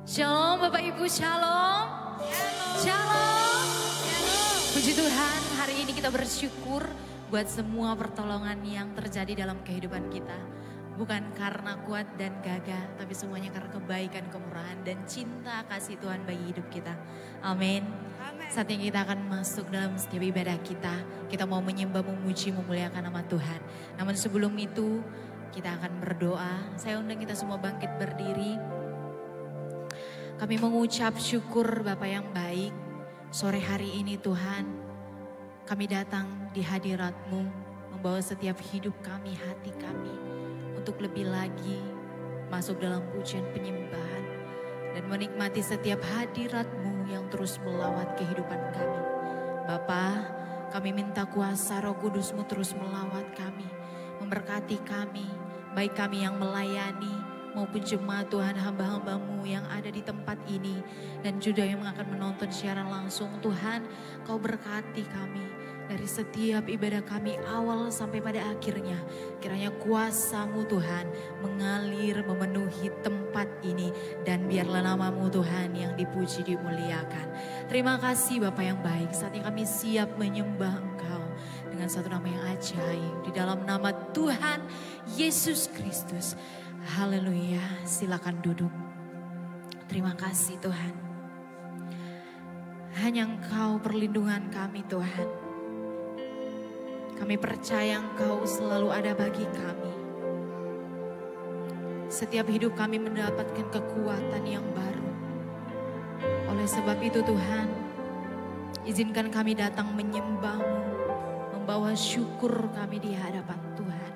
Shalom Bapak Ibu, shalom. Shalom. Puji Tuhan, hari ini kita bersyukur buat semua pertolongan yang terjadi dalam kehidupan kita. Bukan karena kuat dan gagah, tapi semuanya karena kebaikan, kemurahan, dan cinta kasih Tuhan bagi hidup kita. Amin. Saatnya kita akan masuk dalam setiap ibadah kita. Kita mau menyembah, memuji, memuliakan nama Tuhan. Namun sebelum itu, kita akan berdoa. Saya undang kita semua bangkit berdiri. Kami mengucap syukur Bapa yang baik. Sore hari ini Tuhan, kami datang di hadirat-Mu, membawa setiap hidup kami, hati kami, untuk lebih lagi masuk dalam pujian penyembahan dan menikmati setiap hadirat-Mu yang terus melawat kehidupan kami. Bapa, kami minta kuasa Roh Kudus-Mu terus melawat kami, memberkati kami, baik kami yang melayani maupun jemaat Tuhan, hamba-hamba-Mu yang ada di tempat ini dan juga yang akan menonton siaran langsung. Tuhan, Kau berkati kami dari setiap ibadah kami awal sampai pada akhirnya. Kiranya kuasa-Mu Tuhan mengalir memenuhi tempat ini dan biarlah nama-Mu Tuhan yang dipuji, dimuliakan. Terima kasih Bapa yang baik, saatnya kami siap menyembah Engkau dengan satu nama yang ajaib di dalam nama Tuhan Yesus Kristus. Haleluya, silakan duduk. Terima kasih Tuhan. Hanya Engkau perlindungan kami Tuhan. Kami percaya Engkau selalu ada bagi kami. Setiap hidup kami mendapatkan kekuatan yang baru. Oleh sebab itu Tuhan, izinkan kami datang menyembah-Mu, membawa syukur kami di hadapan Tuhan.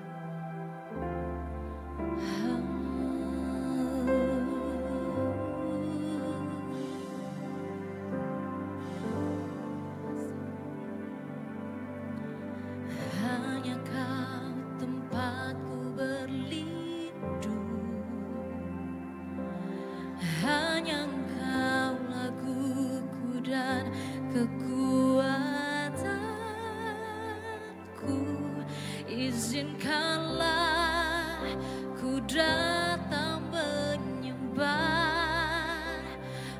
Izinkanlah ku datang menyembah,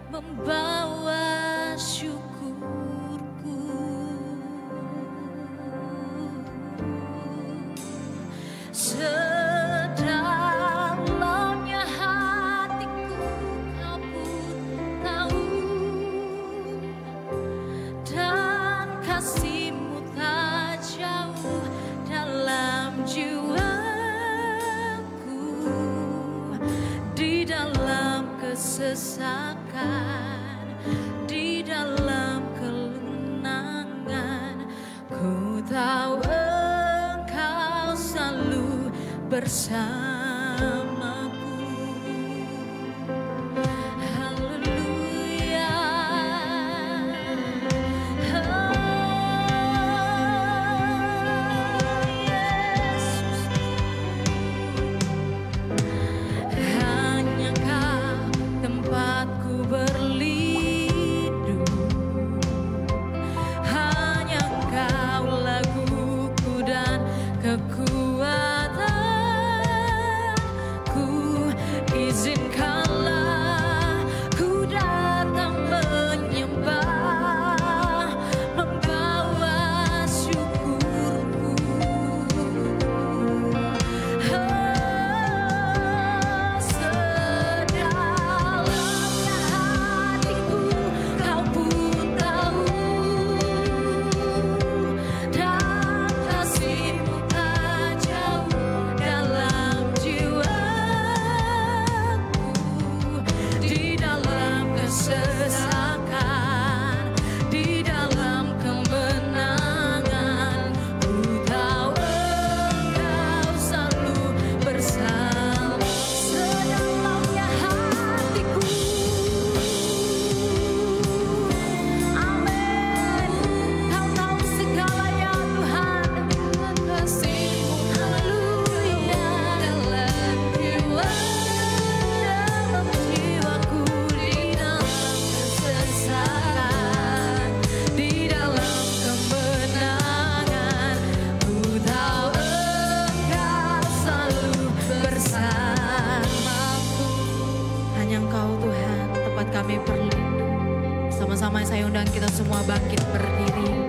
membawa syukurku. Sedalamnya hatiku Kau pun tahu, dan kasih-Mu tak jauh dalam jiwaku, di dalam kesesakan, di dalam kelenangan. Ku tahu Engkau selalu bersamaku. Haleluya. bersama-sama saya undang kita semua bangkit berdiri.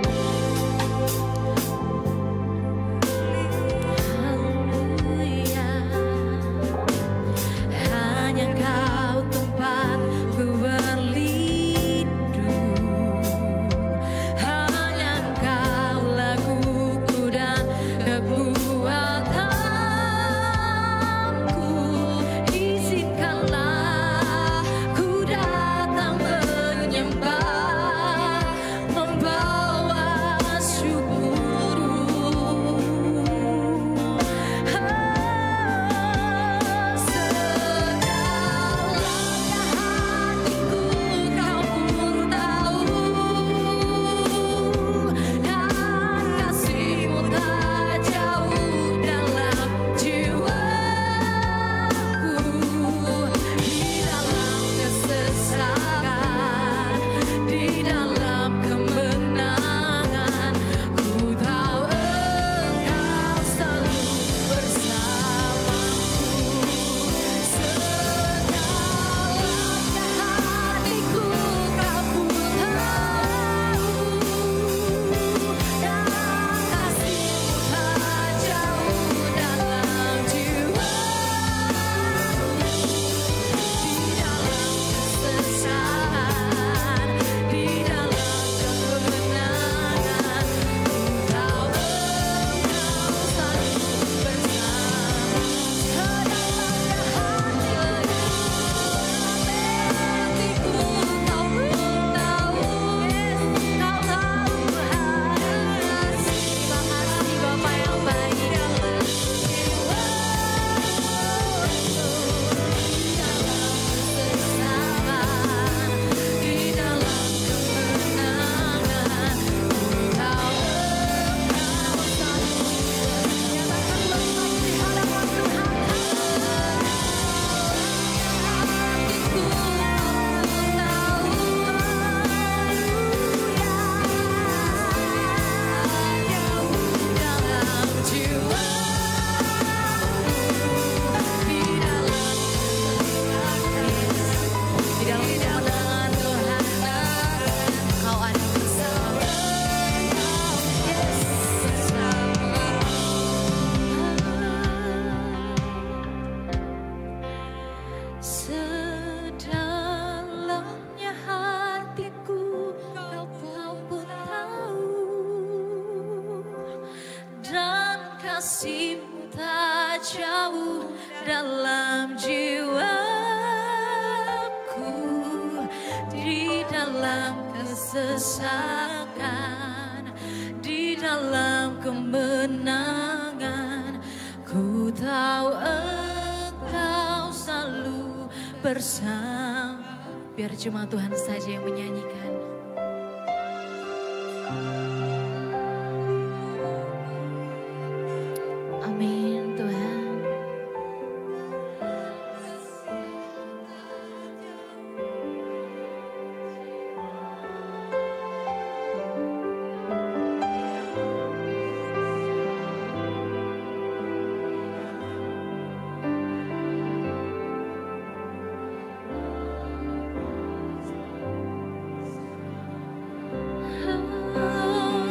kasih-Mu tak jauh dalam jiwaku, di dalam kesesakan, di dalam kemenangan. Ku tahu Engkau selalu bersama. Biar cuma Tuhan saja yang menyanyikan. Amin Tuhan. Oh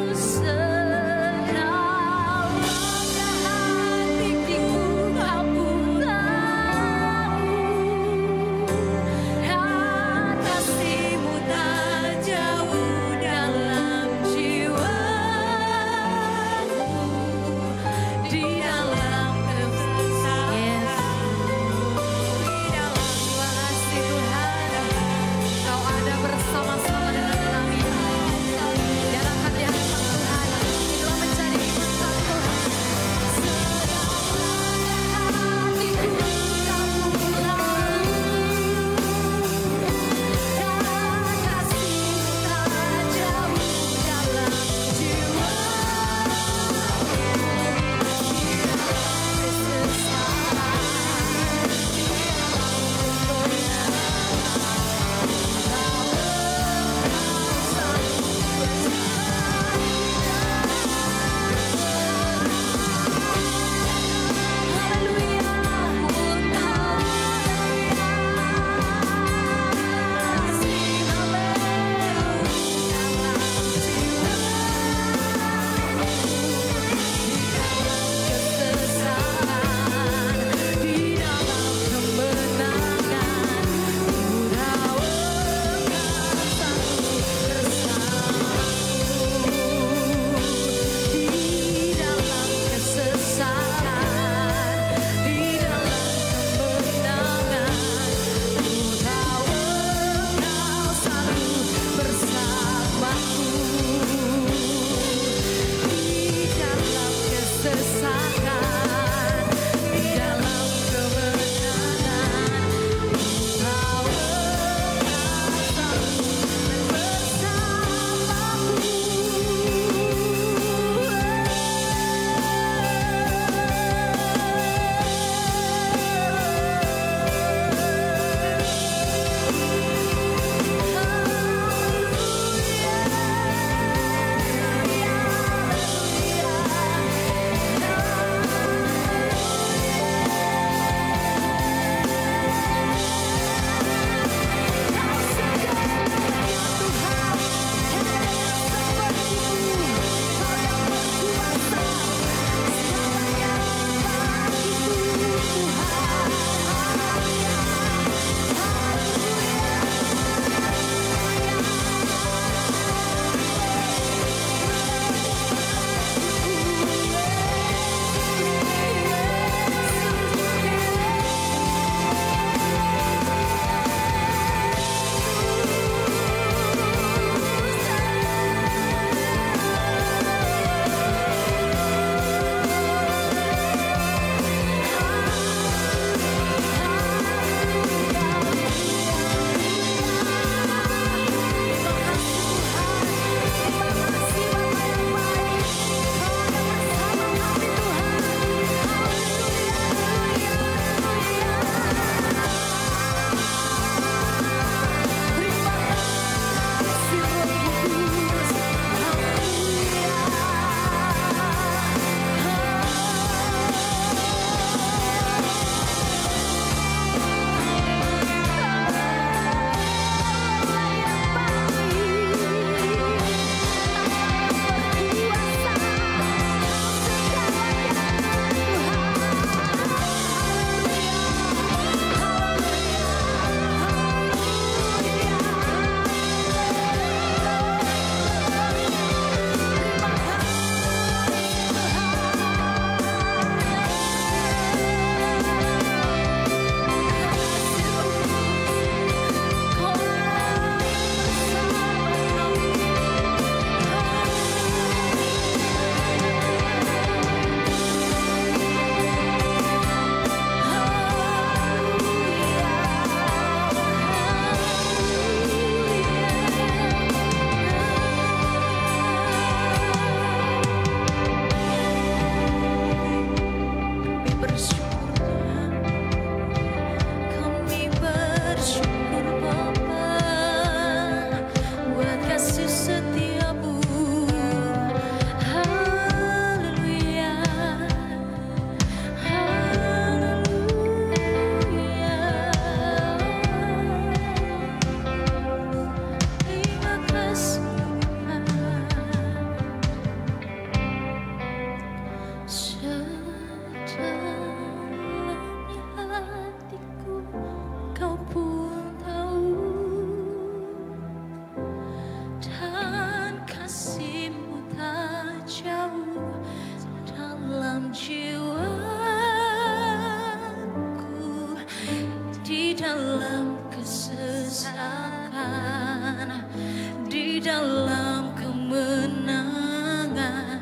dalam kemenangan.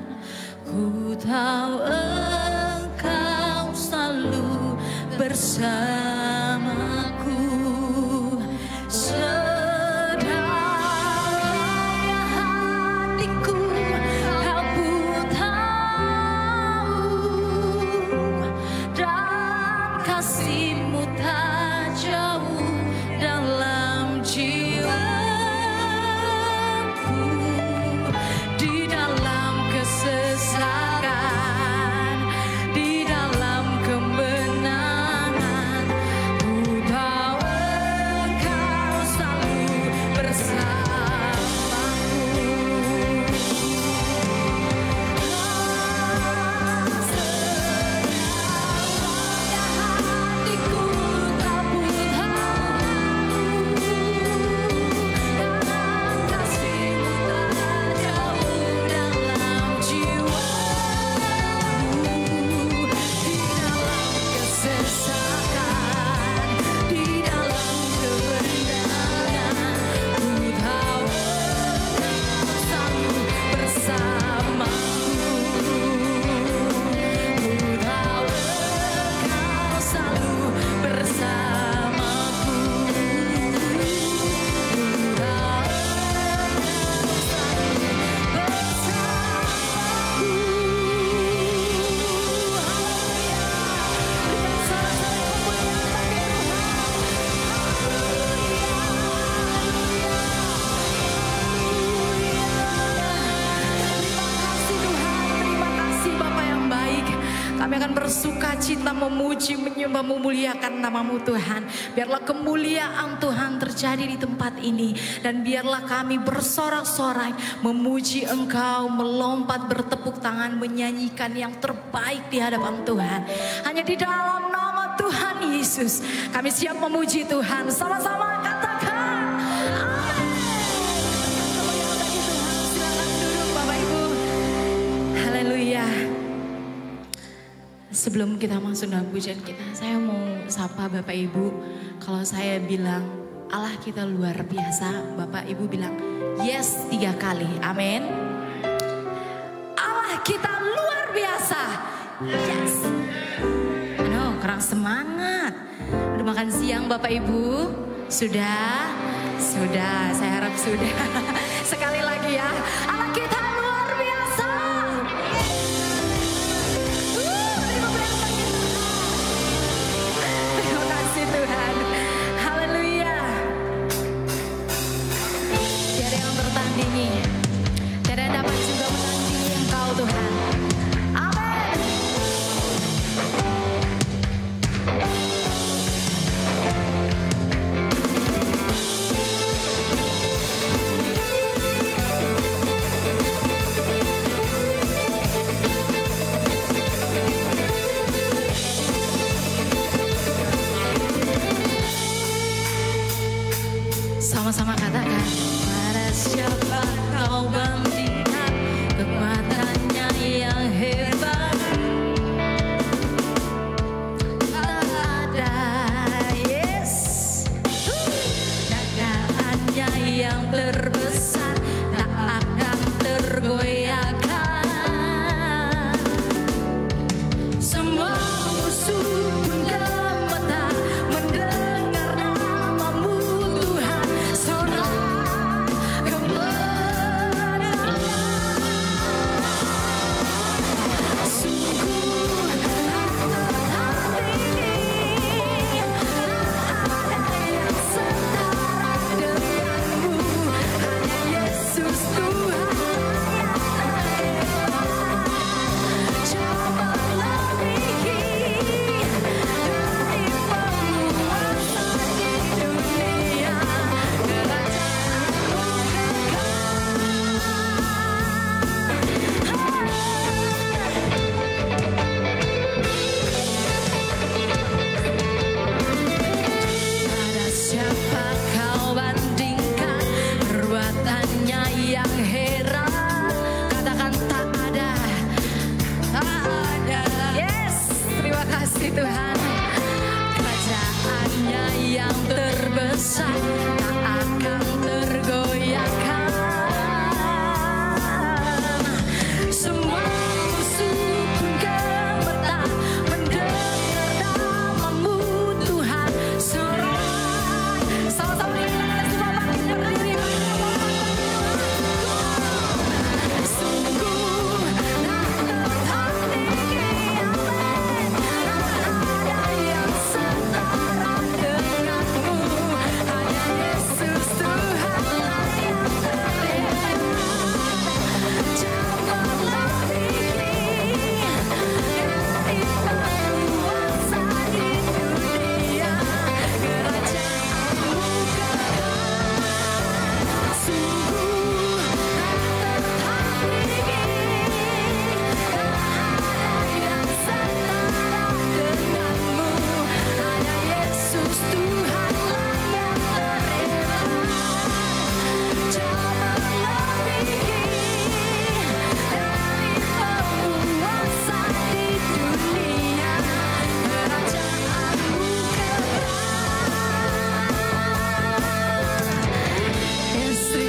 Ku tahu Engkau selalu bersamaku. Sedalam hatiku Kau pun tahu, dan kasih-Mu tak jauh dalam jiwaku. Di dalam kesesakan, di dalam kemenangan, ku tahu Engkau selalu bersamaku. Sedalam hatiku Kau pun tahu, dan kasih-Mu tak jauh dalam jiwaku. Di dalam kesesakan, di dalam kemenangan, ku tahu Engkau selalu bersamaku. Ku tahu Engkau selalu bersamaku. Ku tahu Engkau selalu bersamaku. Berikan sorak-sorai kemuliaan bagi Tuhan. Terima kasih Bapa yang baik. Kami akan bersuka cita memuji, menyembah, memuliakan nama-Mu Tuhan. Biarlah kemuliaan Tuhan terjadi di tempat ini. Dan biarlah kami bersorak-sorai memuji Engkau, melompat, bertepuk tangan, menyanyikan yang terbaik di hadapan Tuhan. Hanya di dalam nama Tuhan Yesus kami siap memuji Tuhan. Sama-sama katakan amin. Kemuliaan bagi Tuhan. Silakan duduk Bapak Ibu. Haleluya. Sebelum kita masuk dalam pujian kita, saya mau sapa Bapak Ibu. Kalau saya bilang Allah kita luar biasa, Bapak Ibu bilang yes 3 kali. Amin. Allah kita luar biasa. Yes. Aduh, kurang semangat. Udah makan siang Bapak Ibu? Sudah? Sudah, saya harap sudah. Sekali lagi ya. Allah kita luar biasa. Terima kasih Tuhan. Haleluya. Tiada yang tertandingi. Tiada yang dapat juga menandingi Engkau Tuhan. Amin. Sama-sama katakan, pada siapa Kau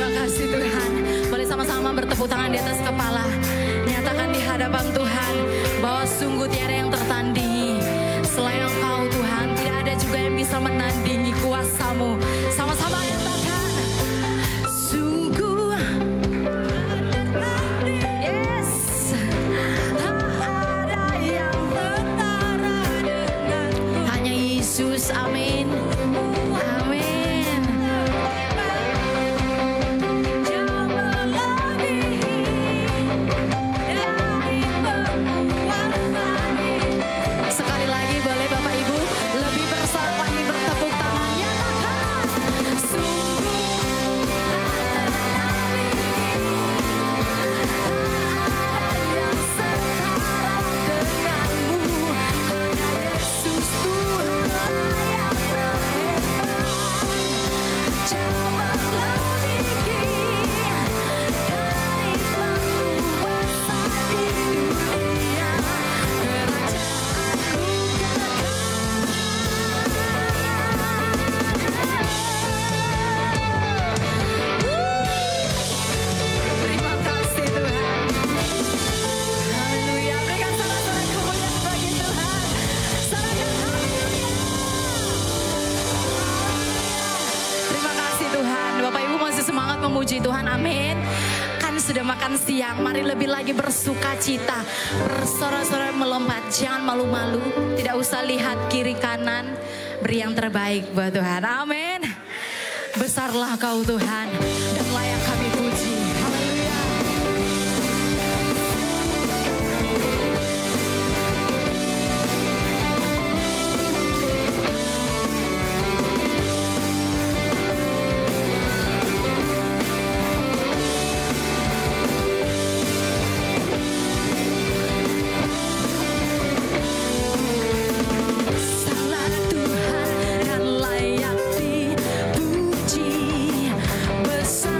Terima kasih Tuhan. Boleh sama-sama bertepuk tangan di atas kepala. Nyatakan di hadapan Tuhan bahwa sungguh tiada yang tertandingi selain Engkau Tuhan. Tidak ada juga yang bisa menandingi kuasa-Mu. Sama-sama nyatakan. Sungguh. Yes. Tak ada yang setara denganmu. Hanya Yesus. Amin. Amin. Sekali lagi boleh Bapak Ibu lebih bersorak lagi bertepuk tangan. Nyatakan sungguh yang setara denganmu. Hanya Yesus Tuhan yang terhebat. Jauh melebihi dari penguasa di dunia. Kerajaanku terima kasih Tuhan. Haleluya. Berikan sorak-sorai kemuliaan bagi Tuhan. Sorakan haleluya. Terima kasih Tuhan. Bapak Ibu masih semangat memuji Tuhan. Amin. Kan sudah makan siang. Mari lebih lagi bersuka cita. Bersorak-sorai melompat. Jangan malu-malu. Tidak usah lihat kiri kanan. Beri yang terbaik buat Tuhan. Amin. Besarlah Kau Tuhan. Dan layak kami puji. Haleluya. Salah Tuhan dan layak dipuji. Besar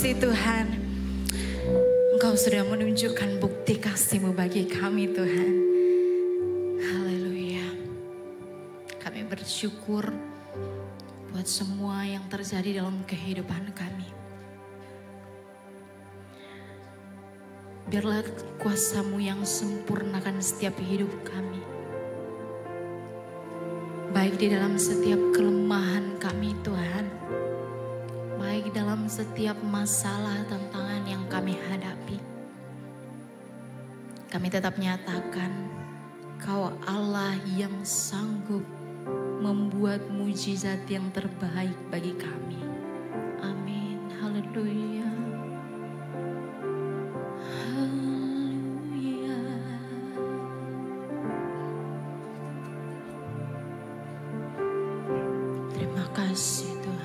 kasih Tuhan. Engkau sudah menunjukkan bukti kasih-Mu bagi kami Tuhan. Haleluya. Kami bersyukur buat semua yang terjadi dalam kehidupan kami. Biarlah kuasa-Mu yang sempurnakan setiap hidup kami. Baik di dalam setiap kelemahan kami Tuhan. Baik dalam setiap masalah tantangan yang kami hadapi. Kami tetap nyatakan Kau Allah yang sanggup membuat mujizat yang terbaik bagi kami. Amin. Haleluya. Haleluya. Terima kasih Tuhan.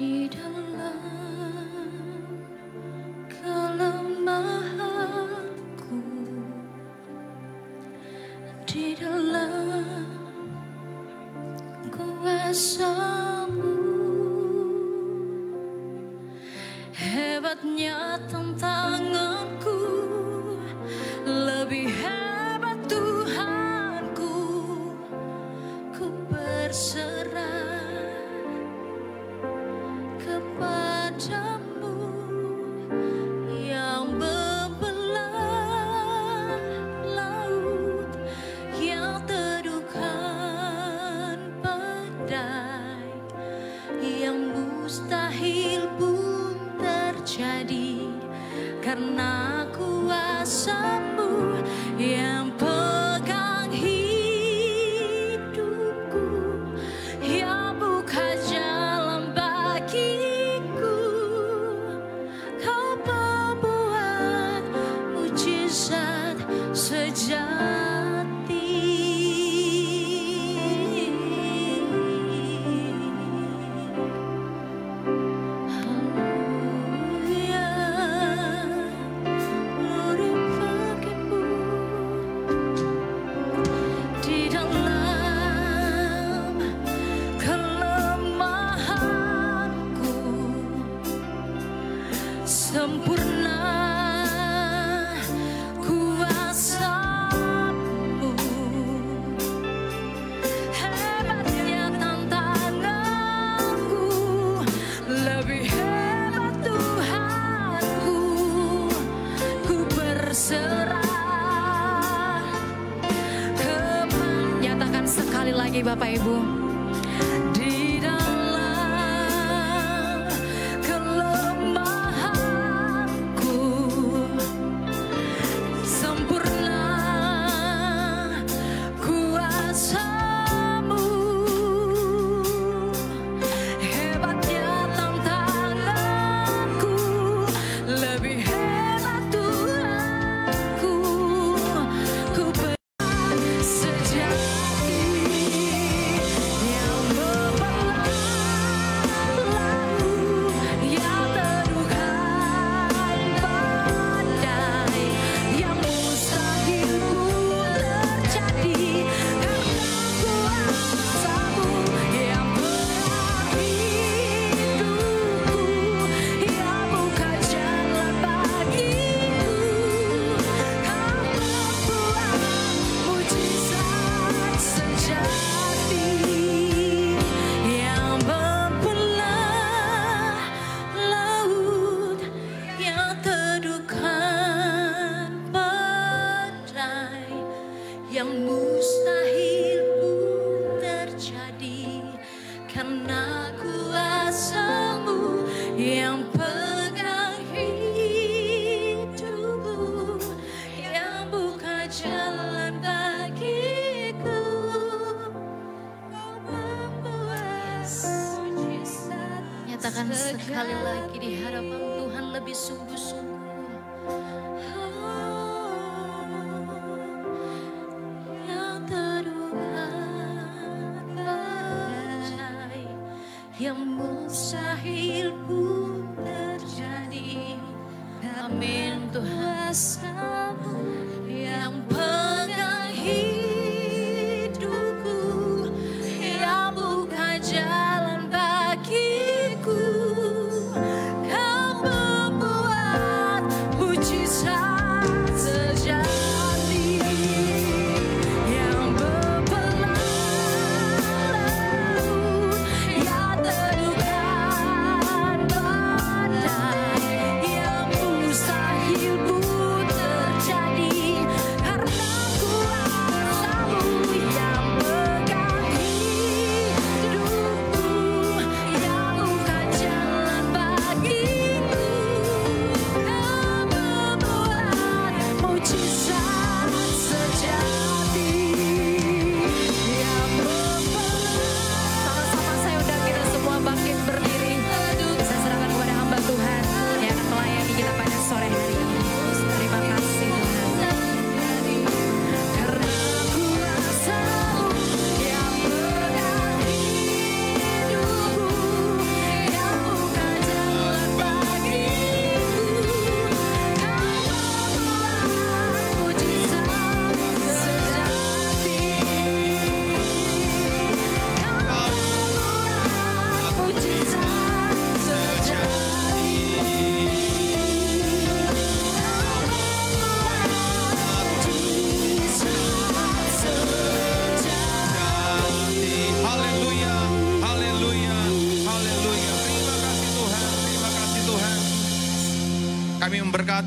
Di dalam kelemahanku, di dalam kuasa-Mu, hebatnya tantanganku, lebih hebat Tuhanku, ku berserah kepadamu yang membelah laut, yang teduhkan badai, yang mustahil pun terjadi karena kuasa-Mu yang pegang hidupku, yang buka jalan bagiku. Kau pembuat mujizat sejati. Haleluya, glory bagimu. Di dalam kelemahanku, sempurna kuasa-Mu, hebatnya tantanganku, lebih hebat Tuhanku, ku berserah. Nyatakan sekali lagi Bapak Ibu. Di dalam kelemahanku, sempurna kuasa-Mu, hebatnya tantanganku, lebih hebat Tuhanku, ku sejati, yang membelah laut, yang teduhkan badai, yang mustahil pun terjadi karena kuasa-Mu yang pegang hidupku, yang buka jalan bagiku. Kau membuat mujizat sejati, yang membelah laut, yang teduhkan badai, yang mustahil pun terjadi karena kuasa-Mu yang pegang hidupku, yang buka jalan bagiku. Kau membuat mujizat. Nyatakan sekali lagi di hadapan Tuhan lebih sungguh-sungguh. Yang teduhkan badai, yang mustahil pun terjadi. Amin Tuhan. Yang pegang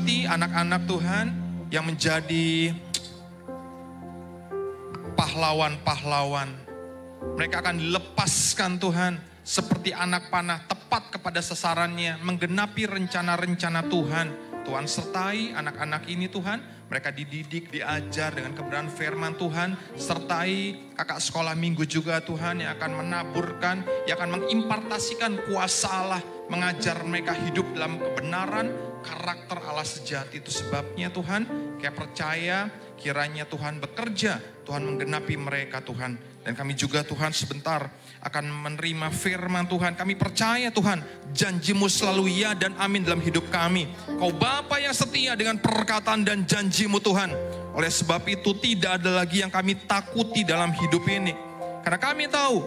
berkati anak-anak Tuhan yang menjadi pahlawan-pahlawan. Mereka akan dilepaskan Tuhan seperti anak panah tepat kepada sasarannya, menggenapi rencana-rencana Tuhan. Tuhan sertai anak-anak ini Tuhan, mereka dididik, diajar dengan kebenaran firman Tuhan. Sertai kakak sekolah minggu juga Tuhan yang akan menaburkan, yang akan mengimpartasikan kuasa Allah, mengajar mereka hidup dalam kebenaran karakter Allah sejati. Itu sebabnya Tuhan, kayak percaya kiranya Tuhan bekerja, Tuhan menggenapi mereka Tuhan. Dan kami juga Tuhan sebentar akan menerima firman Tuhan. Kami percaya Tuhan, janji-Mu selalu ya dan amin dalam hidup kami. Kau Bapa yang setia dengan perkataan dan janji-Mu Tuhan. Oleh sebab itu tidak ada lagi yang kami takuti dalam hidup ini. Karena kami tahu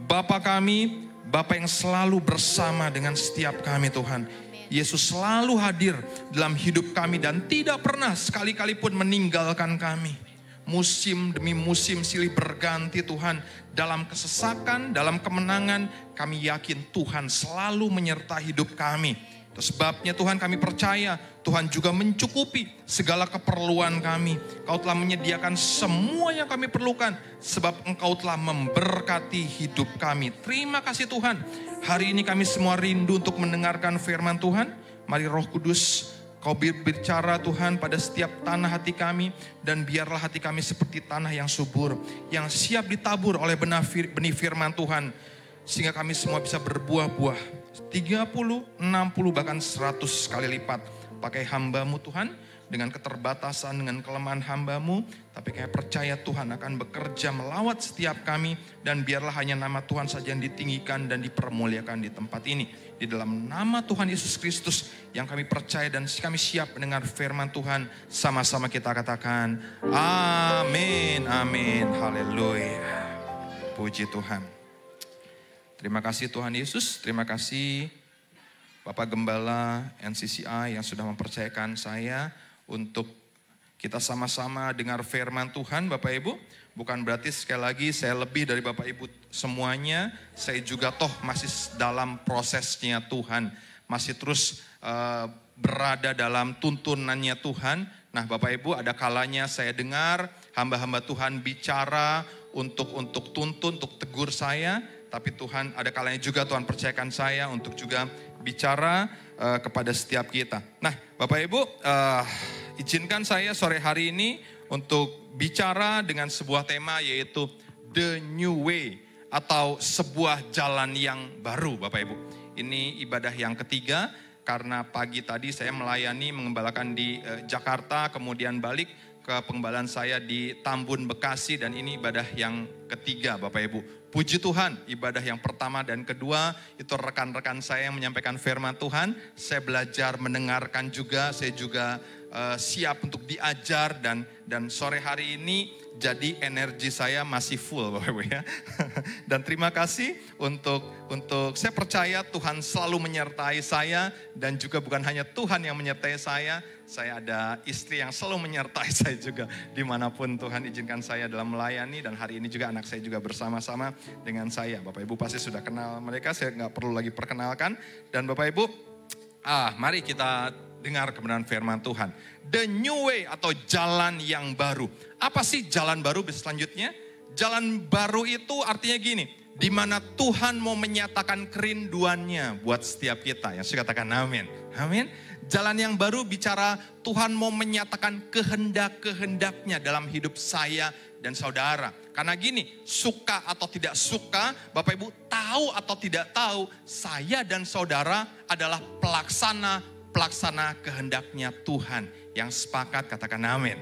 Bapa kami, Bapa yang selalu bersama dengan setiap kami Tuhan. Yesus selalu hadir dalam hidup kami dan tidak pernah sekali-kali pun meninggalkan kami. Musim demi musim silih berganti Tuhan. Dalam kesesakan, dalam kemenangan, kami yakin Tuhan selalu menyertai hidup kami. Itu sebabnya Tuhan kami percaya Tuhan juga mencukupi segala keperluan kami. Kau telah menyediakan semua yang kami perlukan sebab Engkau telah memberkati hidup kami. Terima kasih Tuhan. Hari ini kami semua rindu untuk mendengarkan firman Tuhan. Mari Roh Kudus, Kau berbicara Tuhan pada setiap tanah hati kami. Dan biarlah hati kami seperti tanah yang subur, yang siap ditabur oleh benih firman Tuhan. Sehingga kami semua bisa berbuah-buah 30, 60 bahkan 100 kali lipat. Pakai hamba-Mu Tuhan, dengan keterbatasan, dengan kelemahan hamba-Mu. Tapi kami percaya Tuhan akan bekerja melawat setiap kami. Dan biarlah hanya nama Tuhan saja yang ditinggikan dan dipermuliakan di tempat ini. Di dalam nama Tuhan Yesus Kristus yang kami percaya dan kami siap mendengar firman Tuhan. Sama-sama kita katakan amin, amin, haleluya. Puji Tuhan. Terima kasih Tuhan Yesus, terima kasih Bapak Gembala NCCI yang sudah mempercayakan saya untuk kita sama-sama dengar firman Tuhan Bapak Ibu. Bukan berarti sekali lagi saya lebih dari Bapak Ibu semuanya. Saya juga toh masih dalam prosesnya Tuhan. Masih terus berada dalam tuntunannya Tuhan. Nah Bapak Ibu, ada kalanya saya dengar hamba-hamba Tuhan bicara untuk tuntun, untuk tegur saya. Tapi Tuhan ada kalanya juga Tuhan percayakan saya untuk juga bicara kepada setiap kita. Nah Bapak Ibu, izinkan saya sore hari ini untuk bicara dengan sebuah tema yaitu The New Way atau sebuah jalan yang baru Bapak Ibu. Ini ibadah yang ketiga karena pagi tadi saya melayani mengembalakan di Jakarta, kemudian balik ke pengembalaan saya di Tambun Bekasi dan ini ibadah yang ketiga Bapak Ibu. Puji Tuhan, ibadah yang pertama dan kedua itu rekan-rekan saya yang menyampaikan firman Tuhan. Saya belajar mendengarkan juga, saya juga siap untuk diajar dan sore hari ini jadi energi saya masih full Bapak Ibu ya. Dan terima kasih untuk saya percaya Tuhan selalu menyertai saya dan juga bukan hanya Tuhan yang menyertai saya ada istri yang selalu menyertai saya juga dimanapun Tuhan izinkan saya dalam melayani dan hari ini juga anak saya juga bersama-sama dengan saya. Bapak Ibu pasti sudah kenal mereka, saya nggak perlu lagi perkenalkan. Dan Bapak Ibu, mari kita dengar kebenaran firman Tuhan. The New Way atau jalan yang baru. Apa sih jalan baru selanjutnya? Jalan baru itu artinya gini, di mana Tuhan mau menyatakan kerinduannya buat setiap kita. Yang saya katakan amin. Amin. Jalan yang baru bicara Tuhan mau menyatakan kehendak-kehendaknya dalam hidup saya dan saudara. Karena gini, suka atau tidak suka, Bapak Ibu tahu atau tidak tahu, saya dan saudara adalah pelaksana kehendaknya Tuhan. Yang sepakat katakan amin.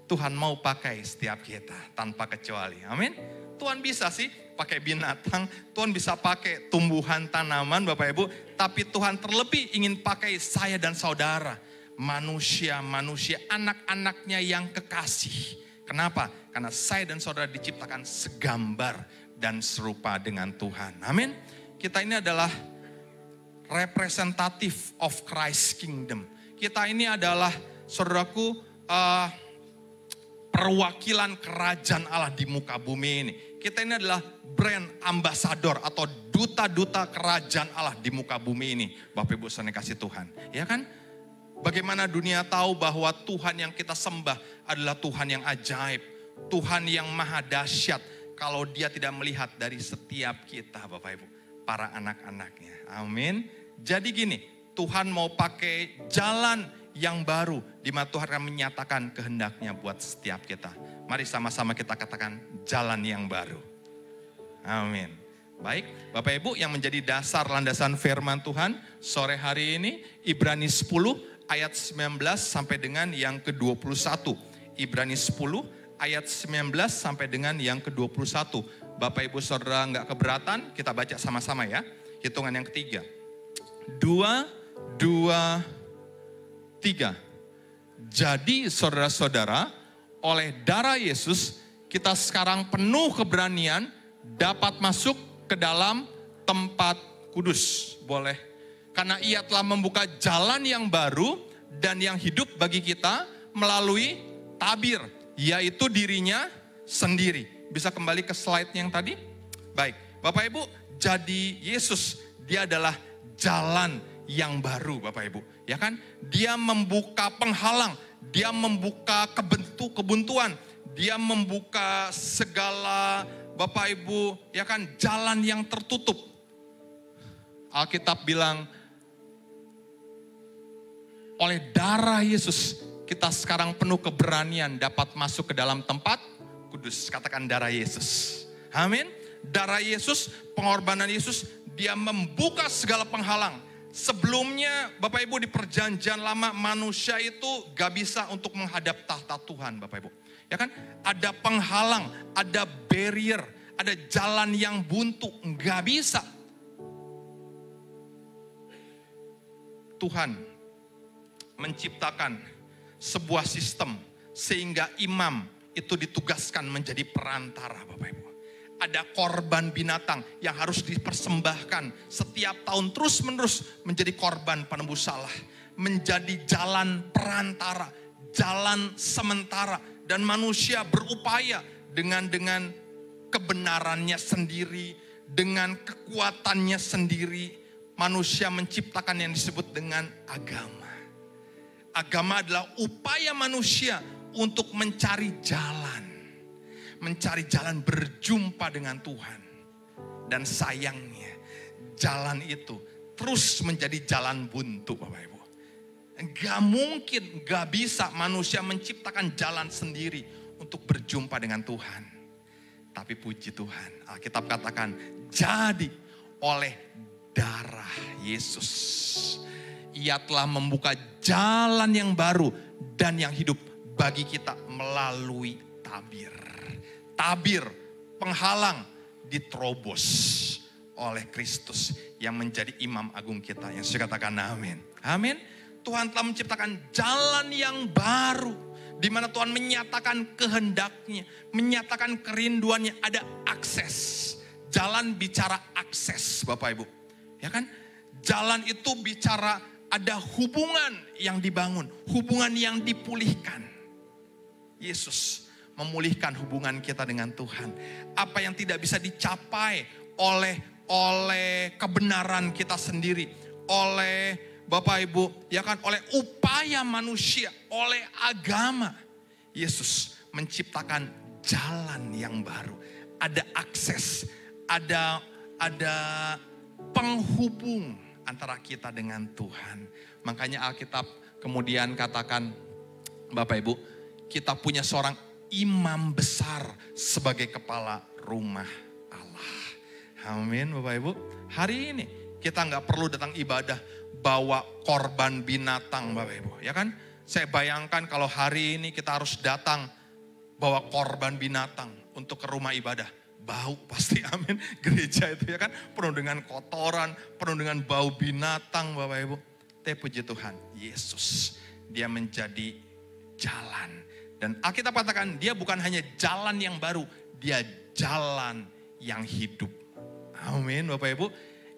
Tuhan mau pakai setiap kita tanpa kecuali. Amin. Tuhan bisa sih pakai binatang, Tuhan bisa pakai tumbuhan tanaman Bapak Ibu. Tapi Tuhan terlebih ingin pakai saya dan saudara. Manusia, anak-anaknya yang kekasih. Kenapa? Karena saya dan saudara diciptakan segambar dan serupa dengan Tuhan. Amin. Kita ini adalah representative of Christ's kingdom. Kita ini adalah, saudaraku, perwakilan kerajaan Allah di muka bumi ini. Kita ini adalah brand ambassador atau duta-duta kerajaan Allah di muka bumi ini. Bapak Ibu saudara kasih Tuhan, ya kan? Bagaimana dunia tahu bahwa Tuhan yang kita sembah adalah Tuhan yang ajaib. Tuhan yang maha dahsyat kalau dia tidak melihat dari setiap kita Bapak Ibu. Para anak-anaknya. Amin. Jadi gini, Tuhan mau pakai jalan yang baru. Di mana Tuhan akan menyatakan kehendaknya buat setiap kita. Mari sama-sama kita katakan jalan yang baru. Amin. Baik, Bapak Ibu yang menjadi dasar landasan firman Tuhan sore hari ini, Ibrani 10 ayat 19 sampai dengan yang ke-21. Ibrani 10 ayat 19 sampai dengan yang ke-21. Bapak Ibu Saudara nggak keberatan, kita baca sama-sama ya. Hitungan yang ketiga. 2, 2, 3. Jadi saudara-saudara, oleh darah Yesus, kita sekarang penuh keberanian dapat masuk ke dalam tempat kudus. Boleh. Karena ia telah membuka jalan yang baru dan yang hidup bagi kita melalui tabir, yaitu dirinya sendiri. Bisa kembali ke slide yang tadi? Baik, Bapak Ibu, jadi Yesus, dia adalah jalan yang baru Bapak Ibu. Ya kan? Dia membuka penghalang, dia membuka kebuntuan, dia membuka segala Bapak Ibu, ya kan, jalan yang tertutup. Alkitab bilang, oleh darah Yesus, kita sekarang penuh keberanian dapat masuk ke dalam tempat kudus. Katakan darah Yesus. Amin. Darah Yesus, pengorbanan Yesus, dia membuka segala penghalang. Sebelumnya Bapak Ibu di perjanjian lama manusia itu gak bisa untuk menghadap tahta Tuhan Bapak Ibu. Ya kan? Ada penghalang, ada barrier, ada jalan yang buntu, gak bisa. Tuhan menciptakan sebuah sistem sehingga imam itu ditugaskan menjadi perantara Bapak Ibu. Ada korban binatang yang harus dipersembahkan setiap tahun terus menerus menjadi korban penebus salah. Menjadi jalan perantara, jalan sementara. Dan manusia berupaya dengan kebenarannya sendiri, dengan kekuatannya sendiri. Manusia menciptakan yang disebut dengan agama. Agama adalah upaya manusia untuk mencari jalan. Mencari jalan berjumpa dengan Tuhan. Dan sayangnya jalan itu terus menjadi jalan buntu Bapak Ibu. Gak mungkin, gak bisa manusia menciptakan jalan sendiri untuk berjumpa dengan Tuhan. Tapi puji Tuhan, Alkitab katakan, jadi oleh darah Yesus, ia telah membuka jalan yang baru dan yang hidup bagi kita melalui tabir. Tabir, penghalang, diterobos oleh Kristus yang menjadi imam agung kita. Yang saya katakan amin. Amin. Tuhan telah menciptakan jalan yang baru. Di mana Tuhan menyatakan kehendaknya. Menyatakan kerinduannya. Ada akses. Jalan bicara akses Bapak Ibu. Ya kan? Jalan itu bicara ada hubungan yang dibangun. Hubungan yang dipulihkan. Yesus memulihkan hubungan kita dengan Tuhan. Apa yang tidak bisa dicapai oleh kebenaran kita sendiri. Oleh Bapak Ibu, ya kan, oleh upaya manusia, oleh agama. Yesus menciptakan jalan yang baru. Ada akses, ada penghubung antara kita dengan Tuhan. Makanya Alkitab kemudian katakan, Bapak Ibu, kita punya seorang imam besar sebagai kepala rumah Allah. Amin Bapak Ibu. Hari ini kita nggak perlu datang ibadah bawa korban binatang Bapak Ibu. Ya kan? Saya bayangkan kalau hari ini kita harus datang bawa korban binatang untuk ke rumah ibadah. Bau pasti, amin. Gereja itu ya kan penuh dengan kotoran, penuh dengan bau binatang Bapak Ibu. Tapi puji Tuhan, Yesus dia menjadi jalan. Dan Alkitab katakan dia bukan hanya jalan yang baru, dia jalan yang hidup. Amin Bapak Ibu.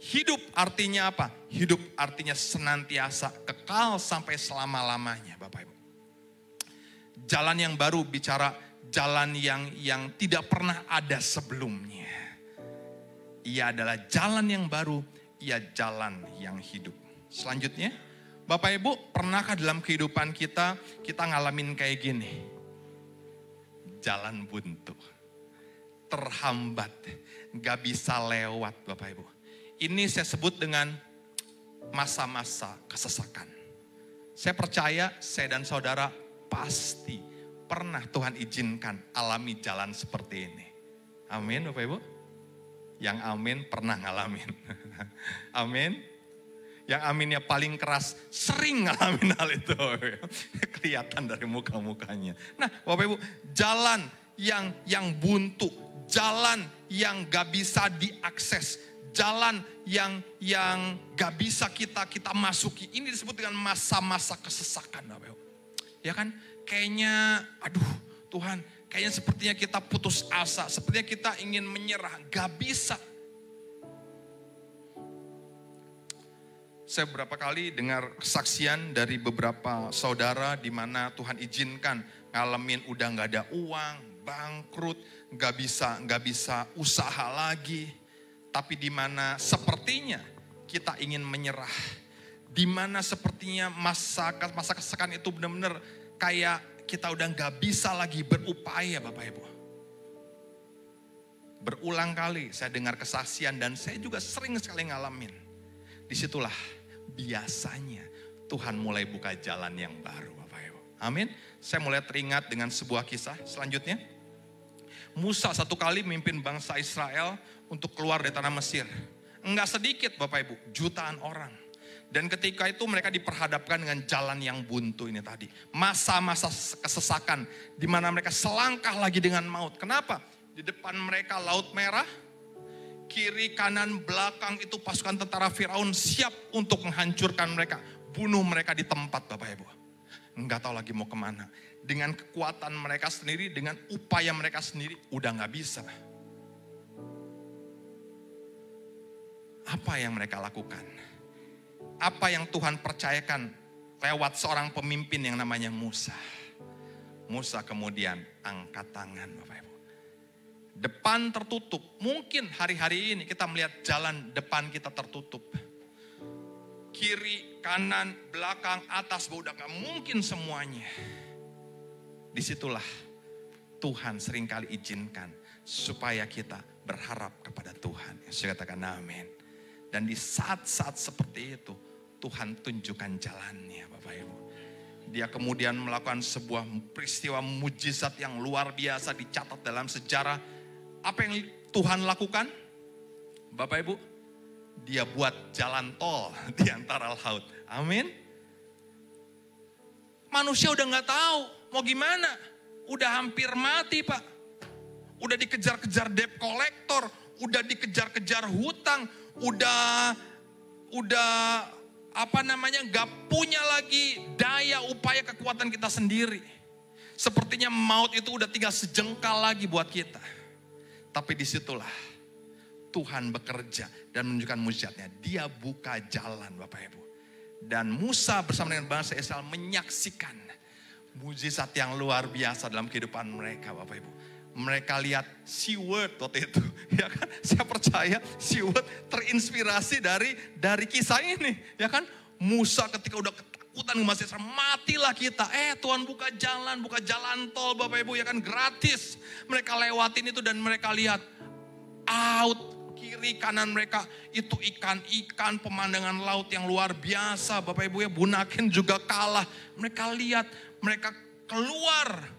Hidup artinya apa? Hidup artinya senantiasa, kekal sampai selama-lamanya Bapak Ibu. Jalan yang baru bicara jalan yang tidak pernah ada sebelumnya. Ia adalah jalan yang baru, ia jalan yang hidup. Selanjutnya, Bapak Ibu, pernahkah dalam kehidupan kita ngalamin kayak gini? Jalan buntu, terhambat, gak bisa lewat Bapak Ibu. Ini saya sebut dengan masa-masa kesesakan. Saya percaya saya dan saudara pasti pernah Tuhan izinkan alami jalan seperti ini. Amin Bapak Ibu. Yang amin pernah ngalamin. Amin. Yang aminnya paling keras sering ngalamin hal itu. Kelihatan dari muka-mukanya. Nah Bapak Ibu, jalan yang buntu, jalan yang gak bisa diakses, jalan yang gak bisa kita masuki. Ini disebut dengan masa-masa kesesakan Bapak Ibu. Ya kan, kayaknya aduh Tuhan, kayaknya sepertinya kita putus asa, sepertinya kita ingin menyerah, gak bisa. Saya beberapa kali dengar kesaksian dari beberapa saudara di mana Tuhan izinkan ngalamin udah gak ada uang, bangkrut, gak bisa usaha lagi. Tapi di mana sepertinya kita ingin menyerah. Di mana sepertinya masa kesesakan itu benar-benar kayak kita udah gak bisa lagi berupaya Bapak Ibu. Berulang kali saya dengar kesaksian dan saya juga sering sekali ngalamin. Disitulah biasanya Tuhan mulai buka jalan yang baru Bapak Ibu. Amin. Saya mulai teringat dengan sebuah kisah selanjutnya. Musa satu kali memimpin bangsa Israel untuk keluar dari tanah Mesir. Enggak sedikit Bapak Ibu, jutaan orang. Dan ketika itu mereka diperhadapkan dengan jalan yang buntu ini tadi. Masa-masa kesesakan di mana mereka selangkah lagi dengan maut. Kenapa? Di depan mereka Laut Merah, kiri, kanan, belakang itu pasukan tentara Firaun siap untuk menghancurkan mereka. Bunuh mereka di tempat Bapak Ibu. Enggak tahu lagi mau kemana. Dengan kekuatan mereka sendiri, dengan upaya mereka sendiri, udah gak bisa. Apa yang mereka lakukan? Apa yang Tuhan percayakan lewat seorang pemimpin yang namanya Musa. Musa kemudian angkat tangan Bapak Ibu. Depan tertutup. Mungkin hari-hari ini kita melihat jalan depan kita tertutup. Kiri, kanan, belakang, atas, bawah, udah gak mungkin semuanya. Disitulah Tuhan seringkali izinkan supaya kita berharap kepada Tuhan. Saya katakan amin. Dan di saat-saat seperti itu Tuhan tunjukkan jalannya Bapak Ibu. Dia kemudian melakukan sebuah peristiwa mujizat yang luar biasa dicatat dalam sejarah. Apa yang Tuhan lakukan? Bapak Ibu, dia buat jalan tol di antara laut. Amin. Manusia udah gak tahu mau gimana. Udah hampir mati Pak. Udah dikejar-kejar debt collector. Udah dikejar-kejar hutang. Udah gak punya lagi daya upaya kekuatan kita sendiri. Sepertinya maut itu udah tinggal sejengkal lagi buat kita. Tapi disitulah Tuhan bekerja dan menunjukkan mujizatnya. Dia buka jalan Bapak Ibu. Dan Musa bersama dengan bangsa Israel menyaksikan mujizat yang luar biasa dalam kehidupan mereka Bapak Ibu. Mereka lihat SeaWorld waktu itu, ya kan? Saya percaya SeaWorld terinspirasi dari kisah ini, ya kan? Musa ketika udah ketakutan masih matilah kita. Tuhan buka jalan tol Bapak Ibu, ya kan? Gratis. Mereka lewatin itu dan mereka lihat out kiri kanan mereka itu ikan-ikan, pemandangan laut yang luar biasa Bapak Ibu ya. Bunaken juga kalah. Mereka lihat, mereka keluar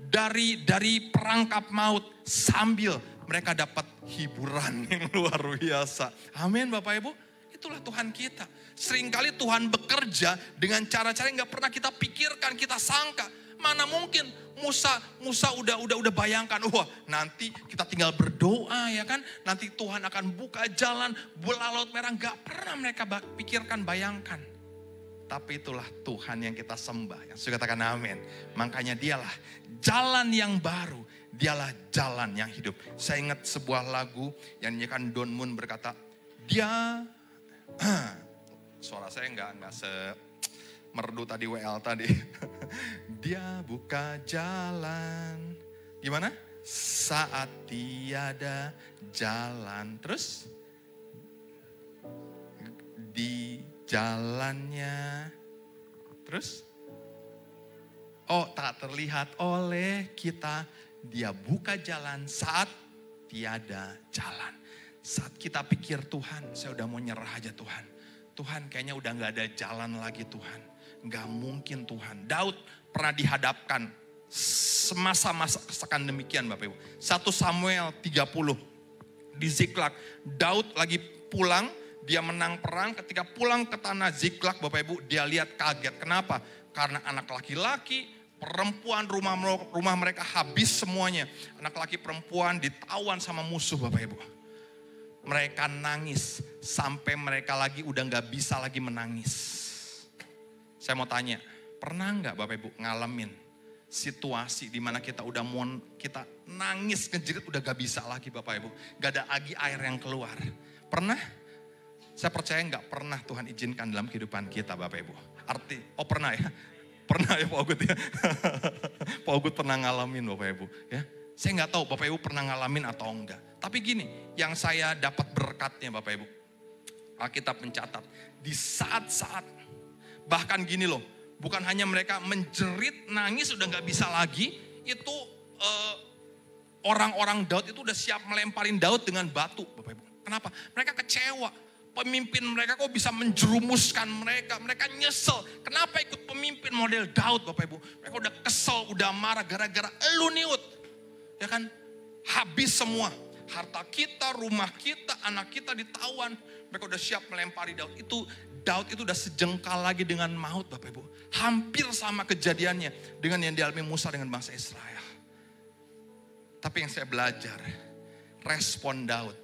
dari perangkap maut sambil mereka dapat hiburan yang luar biasa. Amin Bapak Ibu. Itulah Tuhan kita. Seringkali Tuhan bekerja dengan cara-cara yang gak pernah kita pikirkan, kita sangka. Mana mungkin Musa udah bayangkan, wah nanti kita tinggal berdoa ya kan. Nanti Tuhan akan buka jalan, bola Laut Merah. Gak pernah mereka pikirkan, bayangkan. Tapi itulah Tuhan yang kita sembah. Yang saya katakan amin. Makanya dialah jalan yang baru. Dialah jalan yang hidup. Saya ingat sebuah lagu yang dinyanyikan Don Moon berkata, dia, suara saya enggak semerdu tadi WL tadi. Dia buka jalan. Gimana? Saat tiada jalan. Terus? Di jalannya Terus? Oh, tak terlihat oleh kita, dia buka jalan saat tiada jalan. Saat kita pikir Tuhan, saya udah mau nyerah aja Tuhan. Tuhan kayaknya udah gak ada jalan lagi Tuhan. Gak mungkin Tuhan. Daud pernah dihadapkan semasa-masa kesekan demikian Bapak Ibu. 1 Samuel 30 di Ziklag. Daud lagi pulang, dia menang perang. Ketika pulang ke tanah Ziklag Bapak Ibu, dia lihat kaget. Kenapa? Karena anak laki-laki, perempuan, rumah mereka habis semuanya. Anak laki perempuan ditawan sama musuh Bapak Ibu. Mereka nangis sampai mereka lagi udah gak bisa lagi menangis. Saya mau tanya, pernah gak Bapak Ibu ngalamin situasi dimana kita udah mau kita nangis ngejerit udah gak bisa lagi Bapak Ibu. Gak ada lagi air yang keluar. Pernah? Saya percaya gak pernah Tuhan izinkan dalam kehidupan kita Bapak Ibu. Pernah ya? Pernah ya Pak Ogut ya? Pak Ogut pernah ngalamin Bapak Ibu ya. Saya gak tahu Bapak Ibu pernah ngalamin atau enggak. Tapi gini, yang saya dapat berkatnya Bapak Ibu. Alkitab mencatat, di saat-saat, bahkan gini loh, bukan hanya mereka menjerit, nangis udah gak bisa lagi, itu orang-orang Daud itu udah siap melemparin Daud dengan batu Bapak Ibu. Kenapa? Mereka kecewa. Pemimpin mereka kok bisa menjerumuskan mereka. Mereka nyesel. Kenapa ikut pemimpin model Daud Bapak Ibu? Mereka udah kesel, udah marah gara-gara elu niut. Ya kan? Habis semua. Harta kita, rumah kita, anak kita ditawan. Mereka udah siap melempari Daud. Daud itu udah sejengkal lagi dengan maut Bapak Ibu. Hampir sama kejadiannya dengan yang dialami Musa dengan bangsa Israel. Tapi yang saya belajar, respon Daud.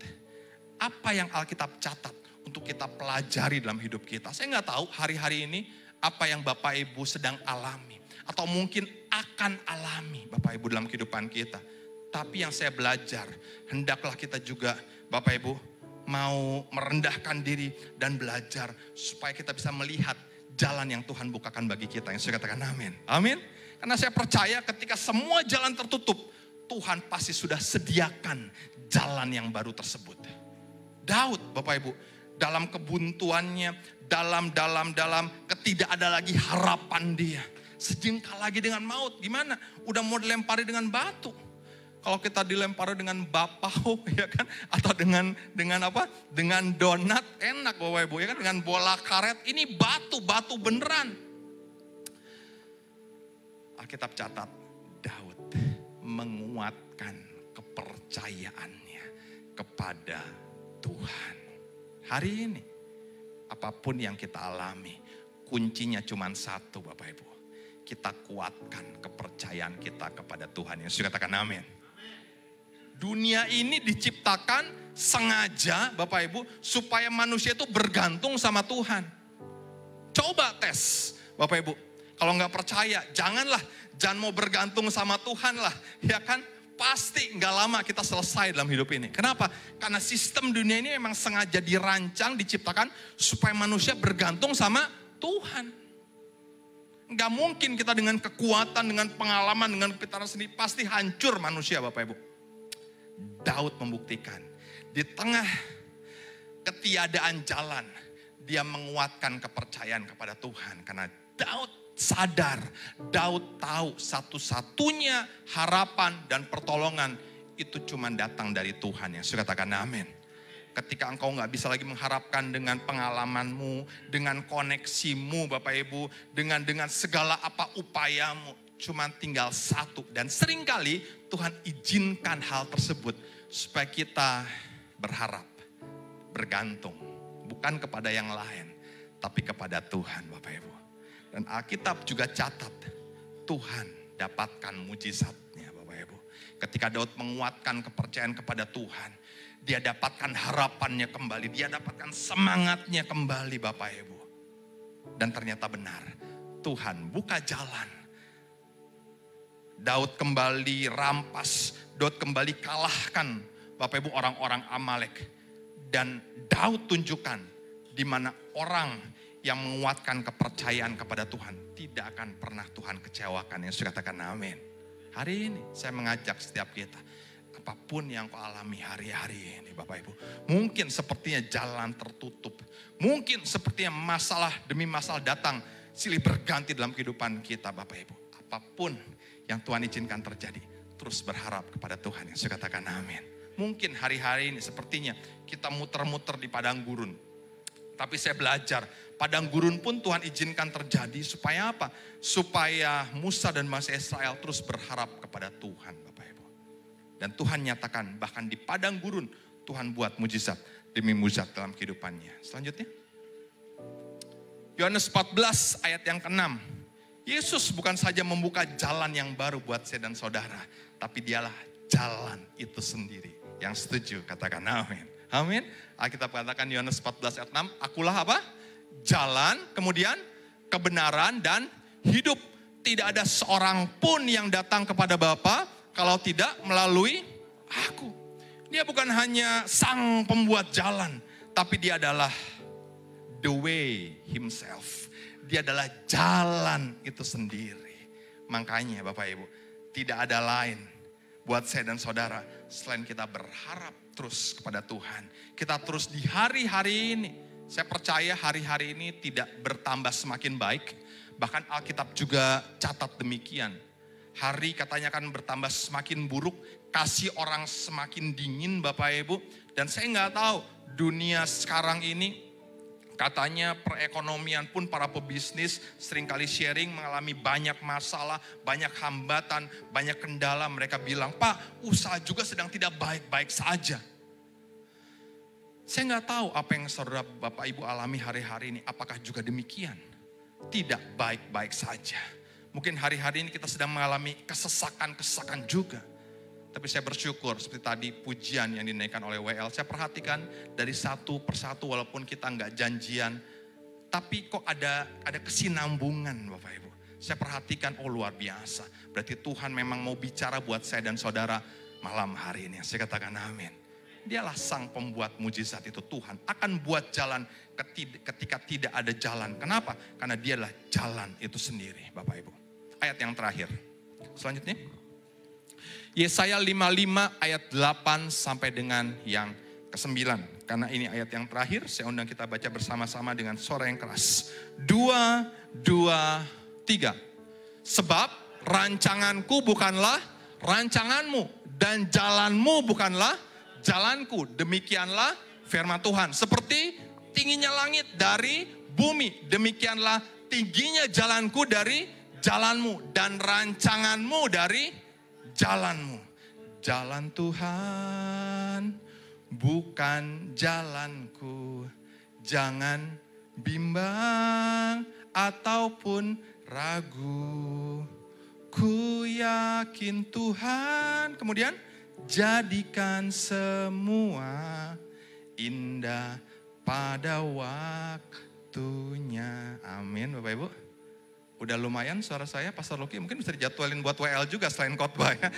Apa yang Alkitab catat untuk kita pelajari dalam hidup kita. Saya nggak tahu hari-hari ini apa yang Bapak Ibu sedang alami. Atau mungkin akan alami Bapak Ibu dalam kehidupan kita. Tapi yang saya belajar, hendaklah kita juga Bapak Ibu mau merendahkan diri dan belajar supaya kita bisa melihat jalan yang Tuhan bukakan bagi kita. Yang saya katakan amin. Amin. Karena saya percaya ketika semua jalan tertutup, Tuhan pasti sudah sediakan jalan yang baru tersebut. Daud Bapak Ibu, dalam kebuntuannya, dalam ketidak ada lagi harapan dia. Sejengkal lagi dengan maut, gimana? Udah mau dilempari dengan batu. Kalau kita dilempari dengan bapau ya kan, atau dengan apa? Dengan donat enak Bapak Ibu ya kan, dengan bola karet, ini batu beneran. Alkitab catat, Daud menguatkan kepercayaannya kepada Tuhan. Hari ini apapun yang kita alami, kuncinya cuma satu Bapak Ibu. Kita kuatkan kepercayaan kita kepada Tuhan. Yang sudah katakan amin. Dunia ini diciptakan sengaja Bapak Ibu supaya manusia itu bergantung sama Tuhan. Coba tes Bapak Ibu. Kalau nggak percaya jangan mau bergantung sama Tuhan lah. Ya kan? Pasti nggak lama kita selesai dalam hidup ini. Kenapa? Karena sistem dunia ini memang sengaja dirancang, diciptakan supaya manusia bergantung sama Tuhan. Nggak mungkin kita dengan kekuatan, dengan pengalaman, dengan pintaran sendiri pasti hancur manusia Bapak Ibu. Daud membuktikan di tengah ketiadaan jalan dia menguatkan kepercayaan kepada Tuhan karena Daud sadar, Daud tahu satu-satunya harapan dan pertolongan itu cuma datang dari Tuhan. Yang sudah katakan amin. Ketika engkau gak bisa lagi mengharapkan dengan pengalamanmu, dengan koneksimu Bapak Ibu, dengan segala apa upayamu, cuma tinggal satu. Dan seringkali Tuhan izinkan hal tersebut supaya kita berharap, bergantung, bukan kepada yang lain, tapi kepada Tuhan Bapak Ibu. Dan Alkitab juga catat, Tuhan dapatkan mujizatnya Bapak Ibu. Ketika Daud menguatkan kepercayaan kepada Tuhan, dia dapatkan harapannya kembali, dia dapatkan semangatnya kembali Bapak Ibu. Dan ternyata benar, Tuhan buka jalan. Daud kembali rampas, Daud kembali kalahkan Bapak Ibu orang-orang Amalek. Dan Daud tunjukkan di mana orang yang menguatkan kepercayaan kepada Tuhan tidak akan pernah Tuhan kecewakan. Yang sudah katakan amin. Hari ini saya mengajak setiap kita, apapun yang kau alami hari-hari ini Bapak Ibu. Mungkin sepertinya jalan tertutup. Mungkin sepertinya masalah demi masalah datang silih berganti dalam kehidupan kita Bapak Ibu. Apapun yang Tuhan izinkan terjadi, terus berharap kepada Tuhan. Yang saya katakan amin. Mungkin hari-hari ini sepertinya kita muter-muter di padang gurun. Tapi saya belajar, padang gurun pun Tuhan izinkan terjadi supaya apa? Supaya Musa dan bangsa Israel terus berharap kepada Tuhan Bapak Ibu. Dan Tuhan nyatakan bahkan di padang gurun Tuhan buat mujizat demi mujizat dalam kehidupannya. Selanjutnya. Yohanes 14 ayat yang ke-6. Yesus bukan saja membuka jalan yang baru buat saya dan saudara. Tapi dialah jalan itu sendiri. Yang setuju katakan amin. Amin. Alkitab katakan Yohanes 14 ayat 6. Akulah apa? Jalan, kemudian kebenaran dan hidup. Tidak ada seorang pun yang datang kepada Bapa kalau tidak melalui aku. Dia bukan hanya sang pembuat jalan. Tapi dia adalah the way himself. Dia adalah jalan itu sendiri. Makanya Bapak Ibu, tidak ada lain buat saya dan saudara selain kita berharap terus kepada Tuhan. Kita terus di hari-hari ini. Saya percaya hari-hari ini tidak bertambah semakin baik. Bahkan Alkitab juga catat demikian. Hari katanya kan bertambah semakin buruk. Kasih orang semakin dingin Bapak Ibu. Dan saya nggak tahu dunia sekarang ini. Katanya perekonomian pun para pebisnis seringkali sharing mengalami banyak masalah, banyak hambatan, banyak kendala. Mereka bilang, Pak, usaha juga sedang tidak baik-baik saja. Saya nggak tahu apa yang saudara Bapak Ibu alami hari-hari ini. Apakah juga demikian? Tidak baik-baik saja. Mungkin hari-hari ini kita sedang mengalami kesesakan-kesesakan juga. Tapi saya bersyukur seperti tadi pujian yang dinaikkan oleh WL. Saya perhatikan dari satu persatu walaupun kita nggak janjian. Tapi kok ada kesinambungan Bapak Ibu. Saya perhatikan luar biasa. Berarti Tuhan memang mau bicara buat saya dan saudara malam hari ini. Saya katakan amin. Dialah sang pembuat mujizat itu. Tuhan akan buat jalan ketika tidak ada jalan. Kenapa? Karena dialah jalan itu sendiri Bapak Ibu. Ayat yang terakhir. Selanjutnya. Yesaya 55 ayat 8 sampai dengan yang ke-9. Karena ini ayat yang terakhir, saya undang kita baca bersama-sama dengan suara yang keras. 2, 2, 3. Sebab rancanganku bukanlah rancanganmu dan jalanmu bukanlah jalanku. Demikianlah firman Tuhan. Seperti tingginya langit dari bumi, demikianlah tingginya jalanku dari jalanmu dan rancanganmu dari jalanmu. Jalan Tuhan bukan jalanku. Jangan bimbang ataupun ragu. Ku yakin Tuhan. Kemudian jadikan semua indah pada waktunya. Amin Bapak Ibu. Udah lumayan suara saya, Pastor Luki mungkin bisa dijadwalin buat WL juga selain khotbah ya.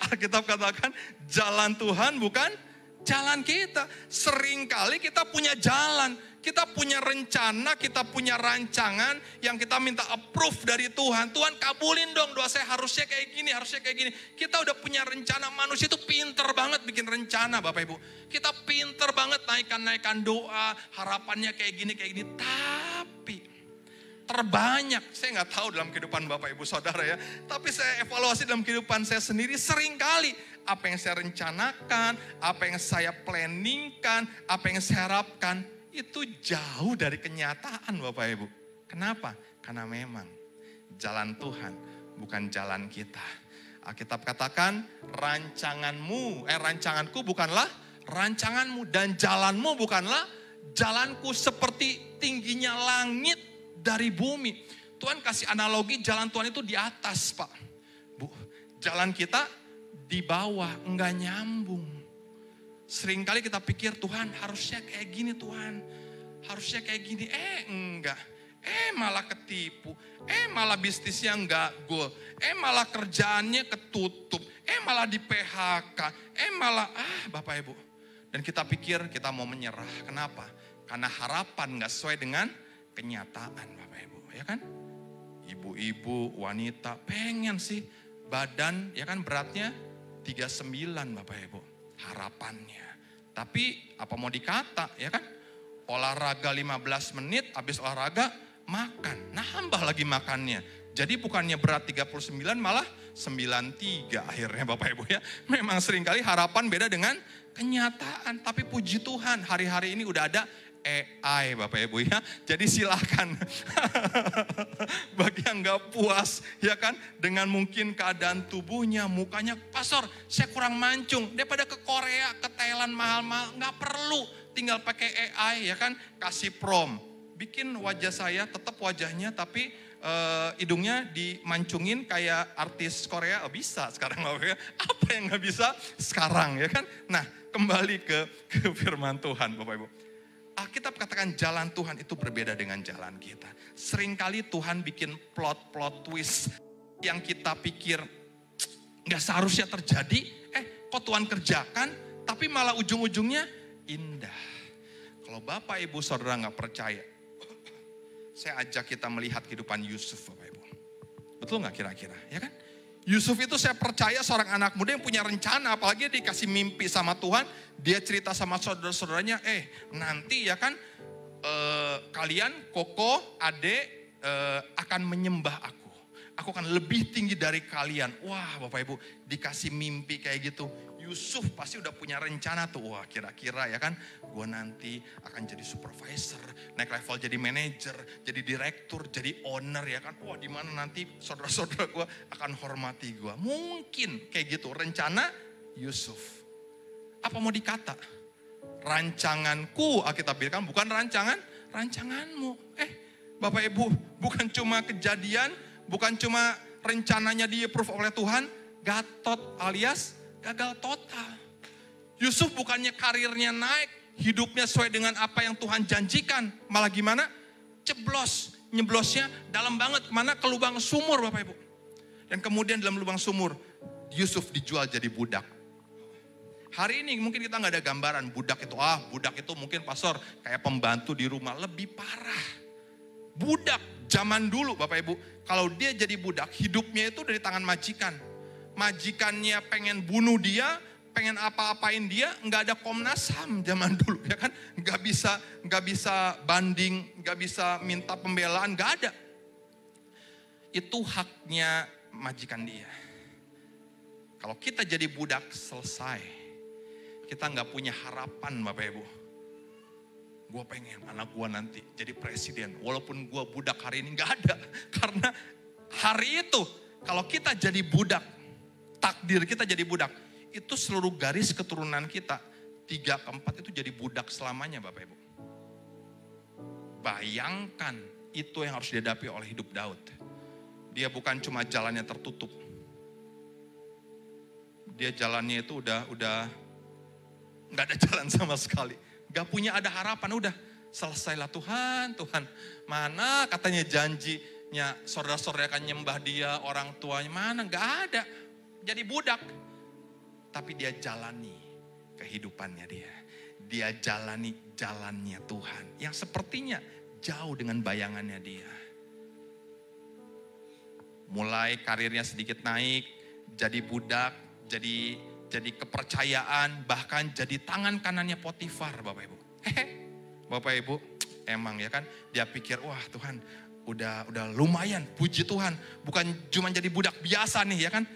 Alkitab katakan jalan Tuhan bukan jalan kita. Seringkali kita punya jalan, kita punya rencana, kita punya rancangan yang kita minta approve dari Tuhan. Tuhan kabulin dong doa saya, harusnya kayak gini, harusnya kayak gini. Kita udah punya rencana, manusia itu pinter banget bikin rencana Bapak Ibu. Kita pinter banget naikkan doa, harapannya kayak gini. Tapi terbanyak, saya nggak tahu dalam kehidupan Bapak Ibu Saudara ya. Tapi saya evaluasi dalam kehidupan saya sendiri seringkali. Apa yang saya rencanakan, apa yang saya planningkan, apa yang saya harapkan. Itu jauh dari kenyataan Bapak Ibu. Kenapa? Karena memang jalan Tuhan bukan jalan kita. Alkitab katakan rancanganku bukanlah rancanganmu dan jalanmu bukanlah jalanku, seperti tingginya langit dari bumi. Tuhan kasih analogi jalan Tuhan itu di atas Pak. Bu, jalan kita di bawah, enggak nyambung. Seringkali kita pikir Tuhan harusnya kayak gini Tuhan. Harusnya kayak gini, enggak. Malah ketipu. Malah bisnisnya enggak goal. Malah kerjaannya ketutup. Malah di PHK. Malah, Bapak Ibu. Dan kita pikir kita mau menyerah. Kenapa? Karena harapan enggak sesuai dengan kenyataan Bapak Ibu. Ya kan? Ibu-ibu, wanita pengen sih badan, ya kan beratnya 39 Bapak Ibu. Harapannya. Tapi apa mau dikata, ya kan? olahraga 15 menit, habis olahraga makan, nambah lagi makannya. Jadi bukannya berat 39 malah 93 akhirnya Bapak Ibu ya. Memang seringkali harapan beda dengan kenyataan. Tapi puji Tuhan hari-hari ini udah ada AI Bapak Ibu ya. Jadi silakan bagi yang gak puas ya kan. Dengan mungkin keadaan tubuhnya, mukanya, pastor saya kurang mancung. Daripada ke Korea, ke Thailand mahal-mahal, gak perlu. Tinggal pakai AI ya kan. Kasih prompt. Bikin wajah saya tetap wajahnya tapi hidungnya dimancungin kayak artis Korea. Bisa sekarang apa yang gak bisa sekarang ya kan. Nah kembali ke firman Tuhan Bapak Ibu. Alkitab katakan jalan Tuhan itu berbeda dengan jalan kita. Seringkali Tuhan bikin plot twist yang kita pikir gak seharusnya terjadi. Kok Tuhan kerjakan tapi malah ujung-ujungnya indah. Kalau Bapak Ibu Saudara gak percaya, saya ajak kita melihat kehidupan Yusuf Bapak Ibu. Betul gak kira-kira? Ya kan? Yusuf itu saya percaya seorang anak muda yang punya rencana. Apalagi dia dikasih mimpi sama Tuhan. Dia cerita sama saudara-saudaranya. Nanti ya kan kalian Koko, Ade akan menyembah aku. Aku akan lebih tinggi dari kalian. Wah Bapak Ibu dikasih mimpi kayak gitu. Yusuf pasti udah punya rencana tuh. Wah kira-kira ya kan gue nanti akan jadi supervisor, naik level jadi manajer, jadi direktur, jadi owner ya kan. Wah di mana nanti saudara-saudara gue akan hormati gue. Mungkin kayak gitu rencana Yusuf. Apa mau dikata? Rancanganku Alkitab bilang bukan rancanganmu. Bapak Ibu bukan cuma kejadian, bukan cuma rencananya di-approve oleh Tuhan, Gatot alias gagal total. Yusuf bukannya karirnya naik, hidupnya sesuai dengan apa yang Tuhan janjikan. Malah gimana? Nyeblosnya dalam banget. Kemana? Ke lubang sumur Bapak Ibu. Dan kemudian dalam lubang sumur, Yusuf dijual jadi budak. Hari ini mungkin kita gak ada gambaran budak itu mungkin pastor kayak pembantu di rumah. Lebih parah. Budak zaman dulu Bapak Ibu, kalau dia jadi budak, hidupnya itu dari tangan majikan. Majikannya pengen bunuh dia, pengen apa-apain dia, nggak ada Komnas HAM zaman dulu ya kan, nggak bisa banding, nggak bisa minta pembelaan, nggak ada. Itu haknya majikan dia. Kalau kita jadi budak selesai, kita nggak punya harapan Bapak Ibu. Gue pengen anak gue nanti jadi presiden, walaupun gue budak hari ini nggak ada, karena hari itu kalau kita jadi budak. Takdir kita jadi budak, itu seluruh garis keturunan kita 3 ke 4 itu jadi budak selamanya Bapak Ibu. Bayangkan itu yang harus dihadapi oleh hidup Daud. Dia bukan cuma jalannya tertutup, dia jalannya itu udah nggak ada jalan sama sekali, nggak punya ada harapan. Udah selesailah Tuhan, mana katanya janjinya saudara-saudara akan nyembah dia, orang tuanya mana, nggak ada. Jadi budak, tapi dia jalani kehidupannya dia. Dia jalani jalannya Tuhan yang sepertinya jauh dengan bayangannya dia. Mulai karirnya sedikit naik, jadi budak, jadi kepercayaan, bahkan jadi tangan kanannya Potifar Bapak Ibu. Bapak Ibu, emang ya kan, dia pikir wah Tuhan udah lumayan, puji Tuhan. Bukan cuma jadi budak biasa nih ya kan.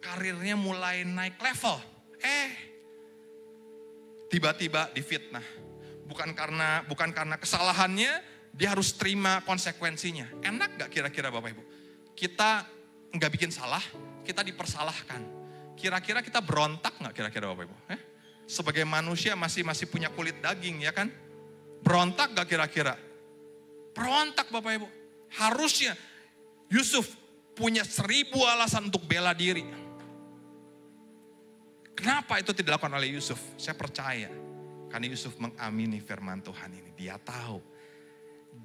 Karirnya mulai naik level. Tiba-tiba difitnah. Bukan karena kesalahannya, dia harus terima konsekuensinya. Enak gak kira-kira Bapak Ibu? Kita gak bikin salah, kita dipersalahkan. Kira-kira kita berontak gak kira-kira Bapak Ibu? Sebagai manusia masih punya kulit daging ya kan? Berontak gak kira-kira? Berontak Bapak Ibu. Harusnya Yusuf punya 1000 alasan untuk bela diri. Kenapa itu tidak dilakukan oleh Yusuf? Saya percaya. Karena Yusuf mengamini firman Tuhan ini. Dia tahu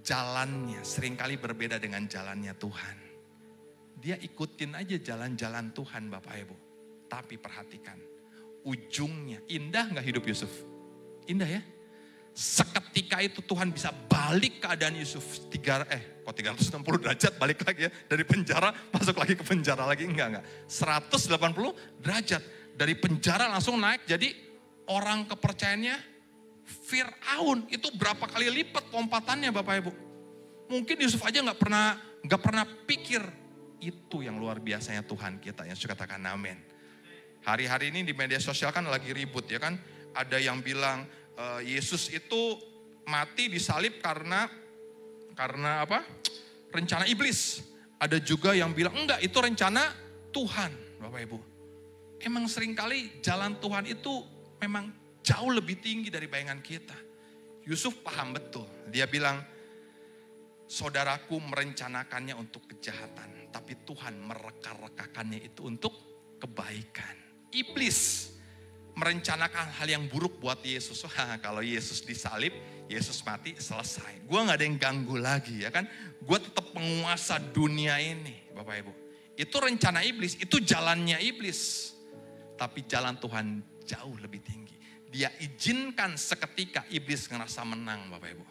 jalannya seringkali berbeda dengan jalannya Tuhan. Dia ikutin aja jalan-jalan Tuhan Bapak Ibu. Tapi perhatikan. Ujungnya, indah gak hidup Yusuf? Indah ya? Seketika itu Tuhan bisa balik keadaan Yusuf. 360 derajat balik lagi ya. Dari penjara masuk lagi ke penjara lagi. Enggak. 180 derajat. Dari penjara langsung naik jadi orang kepercayaannya Fir'aun itu berapa kali lipat lompatannya Bapak Ibu. Mungkin Yusuf aja nggak pernah pikir itu yang luar biasanya Tuhan kita yang suka katakan amin. Hari-hari ini di media sosial kan lagi ribut ya kan. Ada yang bilang Yesus itu mati disalib karena apa? Rencana iblis. Ada juga yang bilang enggak itu rencana Tuhan Bapak Ibu. Emang seringkali jalan Tuhan itu memang jauh lebih tinggi dari bayangan kita. Yusuf paham betul. Dia bilang, saudaraku merencanakannya untuk kejahatan. Tapi Tuhan mereka-rekakannya itu untuk kebaikan. Iblis merencanakan hal yang buruk buat Yesus. Wah, kalau Yesus disalib, Yesus mati, selesai. Gue gak ada yang ganggu lagi ya kan. Gue tetap penguasa dunia ini Bapak Ibu. Itu rencana iblis, itu jalannya iblis. Tapi jalan Tuhan jauh lebih tinggi. Dia izinkan seketika iblis ngerasa menang Bapak Ibu.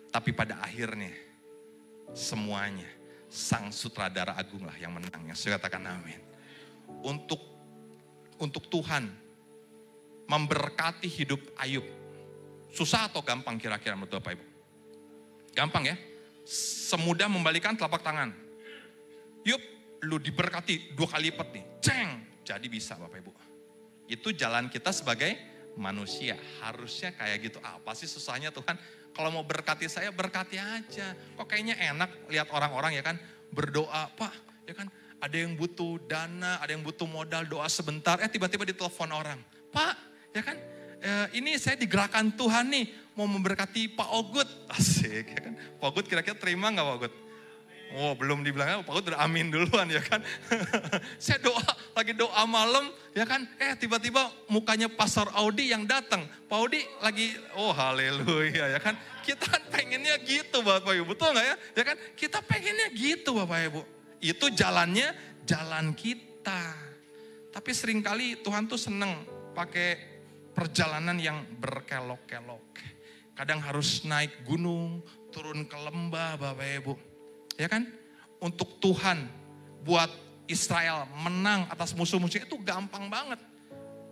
Tapi pada akhirnya semuanya sang sutradara agung lah yang menang. Yang saya katakan amin. Untuk Tuhan memberkati hidup Ayub. Susah atau gampang kira-kira menurut Bapak Ibu? Gampang ya. Semudah membalikan telapak tangan. Yuk, lu diberkati 2 kali lipat nih. Ceng, jadi bisa Bapak Ibu. Itu jalan kita sebagai manusia. Harusnya kayak gitu. Apa sih susahnya Tuhan? Kalau mau berkati saya, berkati aja. Kok kayaknya enak lihat orang-orang ya kan. Berdoa, Pak ya kan. Ada yang butuh dana, ada yang butuh modal, doa sebentar. Tiba-tiba ditelepon orang. Pak ya kan. Ini saya digerakkan Tuhan nih. Mau memberkati Pak Ogut. Asik ya kan. Pak Ogut kira-kira terima gak Pak Ogut? Oh belum dibilangnya Pak Ogut udah amin duluan ya kan. Saya lagi doa malam ya kan. Tiba-tiba mukanya Pastor Audi yang datang. Pak Audi lagi, oh haleluya ya kan. Kita kan pengennya gitu Bapak Ibu, betul gak ya? Ya kan, kita pengennya gitu Bapak Ibu. Itu jalannya, jalan kita. Tapi seringkali Tuhan tuh seneng pakai perjalanan yang berkelok-kelok. Kadang harus naik gunung, turun ke lembah Bapak Ibu. Ya kan? Untuk Tuhan buat Israel menang atas musuh-musuhnya itu gampang banget.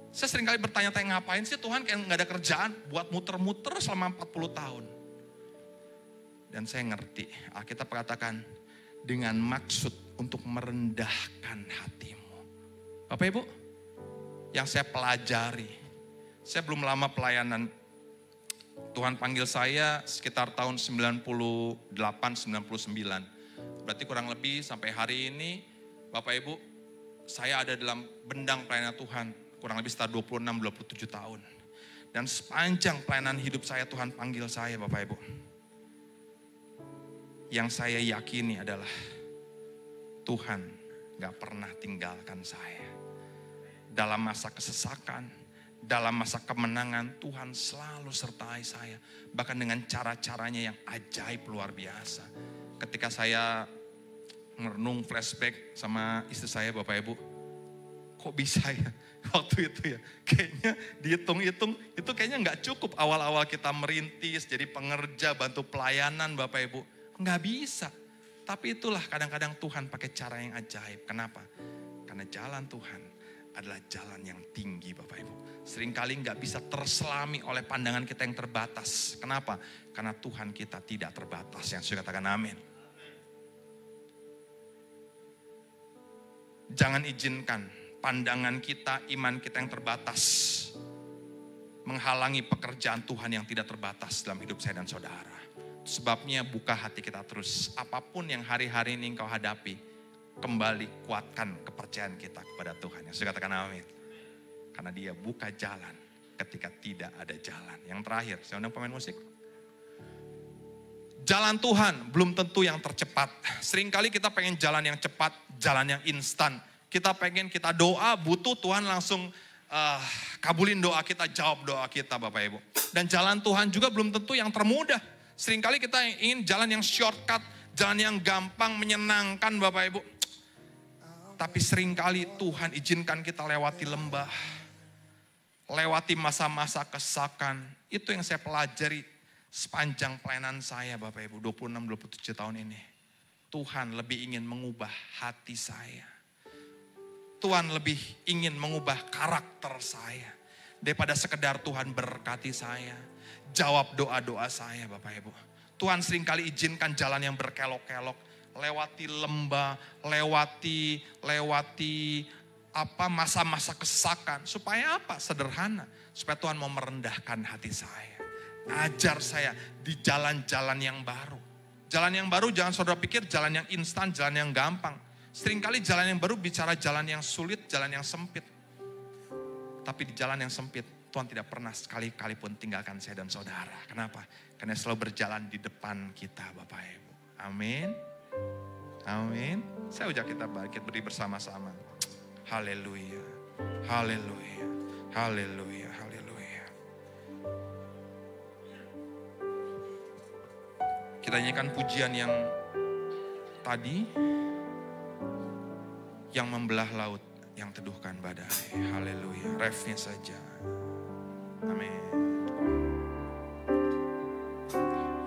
Saya seringkali bertanya-tanya ngapain sih Tuhan kayak gak ada kerjaan buat muter-muter selama 40 tahun. Dan saya ngerti, Alkitab katakan dengan maksud untuk merendahkan hatimu. Bapak Ibu, yang saya pelajari, saya belum lama pelayanan. Tuhan panggil saya sekitar tahun 98-99. Berarti kurang lebih sampai hari ini, Bapak Ibu, saya ada dalam bendang pelayanan Tuhan. Kurang lebih sekitar 26-27 tahun. Dan sepanjang pelayanan hidup saya, Tuhan panggil saya Bapak Ibu. Yang saya yakini adalah Tuhan gak pernah tinggalkan saya. Dalam masa kesesakan, dalam masa kemenangan, Tuhan selalu sertai saya. Bahkan dengan cara-caranya yang ajaib luar biasa. Ketika saya merenung flashback sama istri saya Bapak Ibu. Kok bisa ya waktu itu ya. Kayaknya dihitung-hitung itu kayaknya gak cukup. Awal-awal kita merintis jadi pengerja bantu pelayanan Bapak Ibu. Gak bisa. Tapi itulah kadang-kadang Tuhan pakai cara yang ajaib. Kenapa? Karena jalan Tuhan adalah jalan yang tinggi Bapak Ibu. Seringkali gak bisa terselami oleh pandangan kita yang terbatas. Kenapa? Karena Tuhan kita tidak terbatas. Yang saya katakan amin. Jangan izinkan pandangan kita, iman kita yang terbatas menghalangi pekerjaan Tuhan yang tidak terbatas dalam hidup saya dan saudara. Sebabnya buka hati kita terus. Apapun yang hari-hari ini engkau hadapi, kembali kuatkan kepercayaan kita kepada Tuhan. Yang saya katakan amin. Karena dia buka jalan ketika tidak ada jalan. Yang terakhir, saya undang pemain musik. Jalan Tuhan belum tentu yang tercepat. Seringkali kita pengen jalan yang cepat, jalan yang instan. Kita pengen, kita doa, butuh Tuhan langsung kabulin doa kita, jawab doa kita Bapak Ibu. Dan jalan Tuhan juga belum tentu yang termudah. Seringkali kita ingin jalan yang shortcut, jalan yang gampang, menyenangkan Bapak Ibu. Tapi seringkali Tuhan izinkan kita lewati lembah, lewati masa-masa kesesakan. Itu yang saya pelajari sepanjang pelayanan saya Bapak Ibu, 26-27 tahun ini. Tuhan lebih ingin mengubah hati saya. Tuhan lebih ingin mengubah karakter saya. daripada sekedar Tuhan berkati saya. Jawab doa-doa saya Bapak Ibu. Tuhan seringkali izinkan jalan yang berkelok-kelok, lewati lembah, lewati masa-masa kesesakan. Supaya apa? Sederhana. Supaya Tuhan mau merendahkan hati saya. Ajar saya di jalan-jalan yang baru. Jalan yang baru jangan saudara pikir jalan yang instan, jalan yang gampang. Seringkali jalan yang baru bicara jalan yang sulit, jalan yang sempit. Tapi di jalan yang sempit, Tuhan tidak pernah sekali-kali pun tinggalkan saya dan saudara. Kenapa? Karena selalu berjalan di depan kita Bapak Ibu. Amin. Amin. Saya ujak kita bangkit berdiri bersama-sama. Haleluya. Haleluya. Haleluya. Haleluya. Kita nyanyikan pujian yang tadi. Yang membelah laut, yang teduhkan badai. Haleluya. Refnya saja. Amin.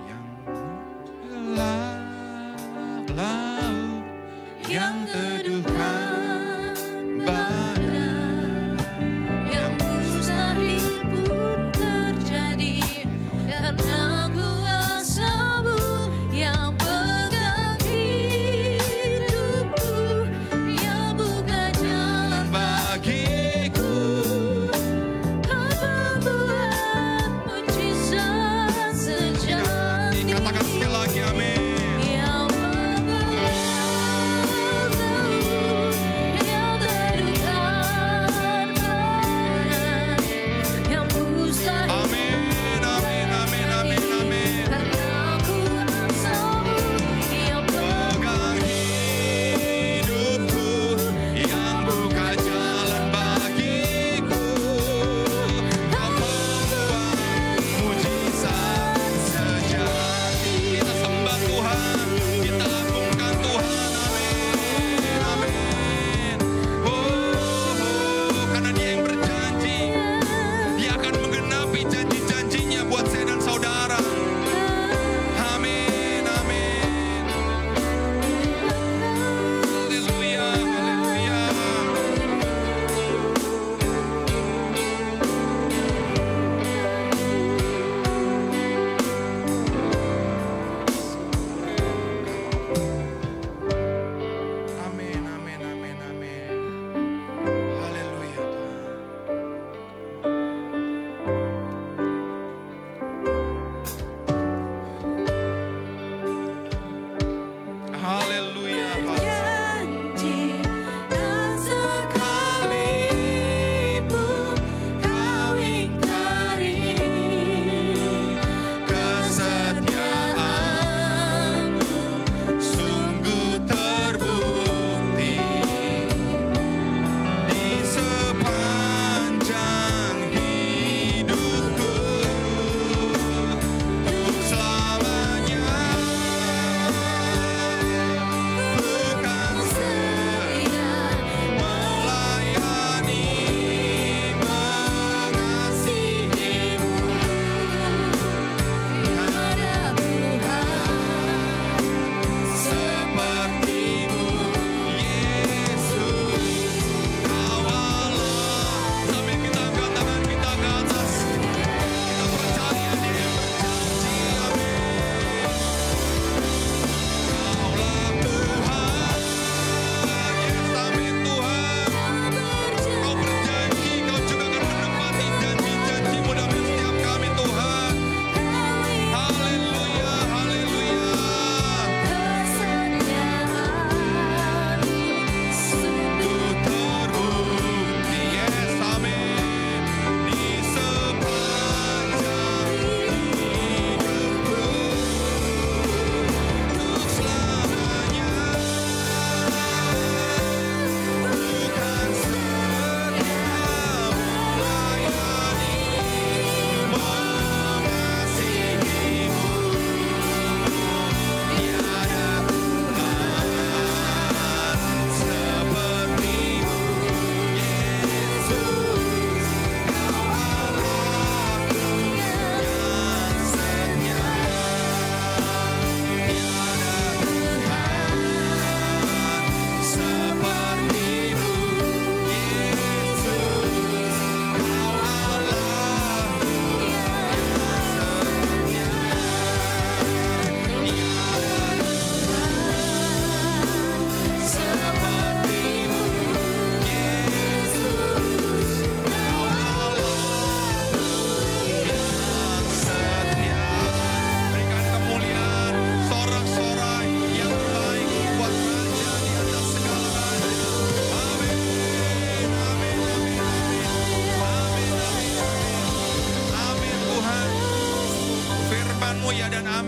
Yang membelah laut, yang teduhkan badai, yang mustahil pun terjadi karena kuasa-Mu yang pegang hidupku, yang buka jalan bagiku. Kau membuat mujizat sejati. Katakan sekali lagi amin. Yang membelah laut,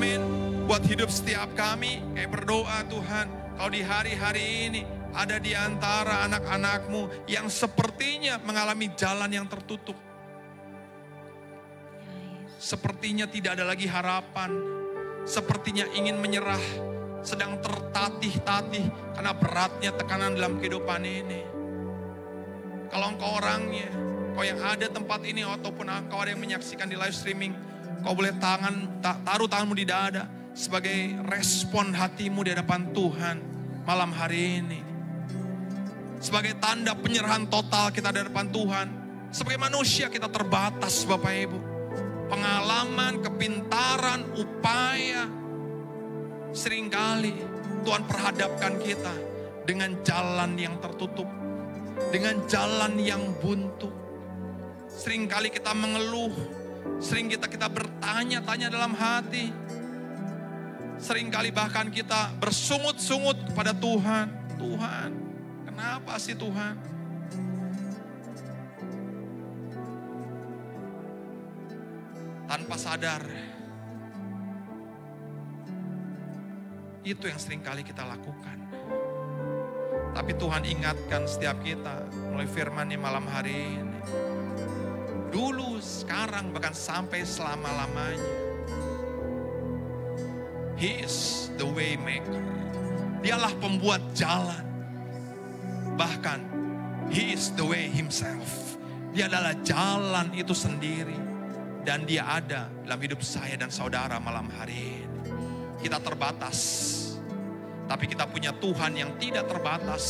Amin. Buat hidup setiap kami, kayak berdoa Tuhan, kalau di hari-hari ini ada di antara anak-anak-Mu yang sepertinya mengalami jalan yang tertutup. Sepertinya tidak ada lagi harapan, sepertinya ingin menyerah, sedang tertatih-tatih karena beratnya tekanan dalam kehidupan ini. Kalau engkau orangnya, kau yang ada tempat ini ataupun engkau ada yang menyaksikan di live streaming, kau boleh taruh tanganmu di dada sebagai respon hatimu di hadapan Tuhan malam hari ini. Sebagai tanda penyerahan total kita di hadapan Tuhan. Sebagai manusia kita terbatas Bapak Ibu. Pengalaman, kepintaran, upaya. Seringkali Tuhan perhadapkan kita dengan jalan yang tertutup. Dengan jalan yang buntu. Seringkali kita mengeluh. Sering kita bertanya-tanya dalam hati. Seringkali bahkan kita bersungut-sungut kepada Tuhan. Tuhan, kenapa sih Tuhan? Tanpa sadar. Itu yang seringkali kita lakukan. Tapi Tuhan ingatkan setiap kita melalui firman-Nya malam hari ini. Dulu, sekarang, bahkan sampai selama-lamanya. He is the way maker. Dialah pembuat jalan. Bahkan, He is the way himself. Dia adalah jalan itu sendiri. Dan dia ada dalam hidup saya dan saudara malam hari ini. Kita terbatas. Tapi kita punya Tuhan yang tidak terbatas.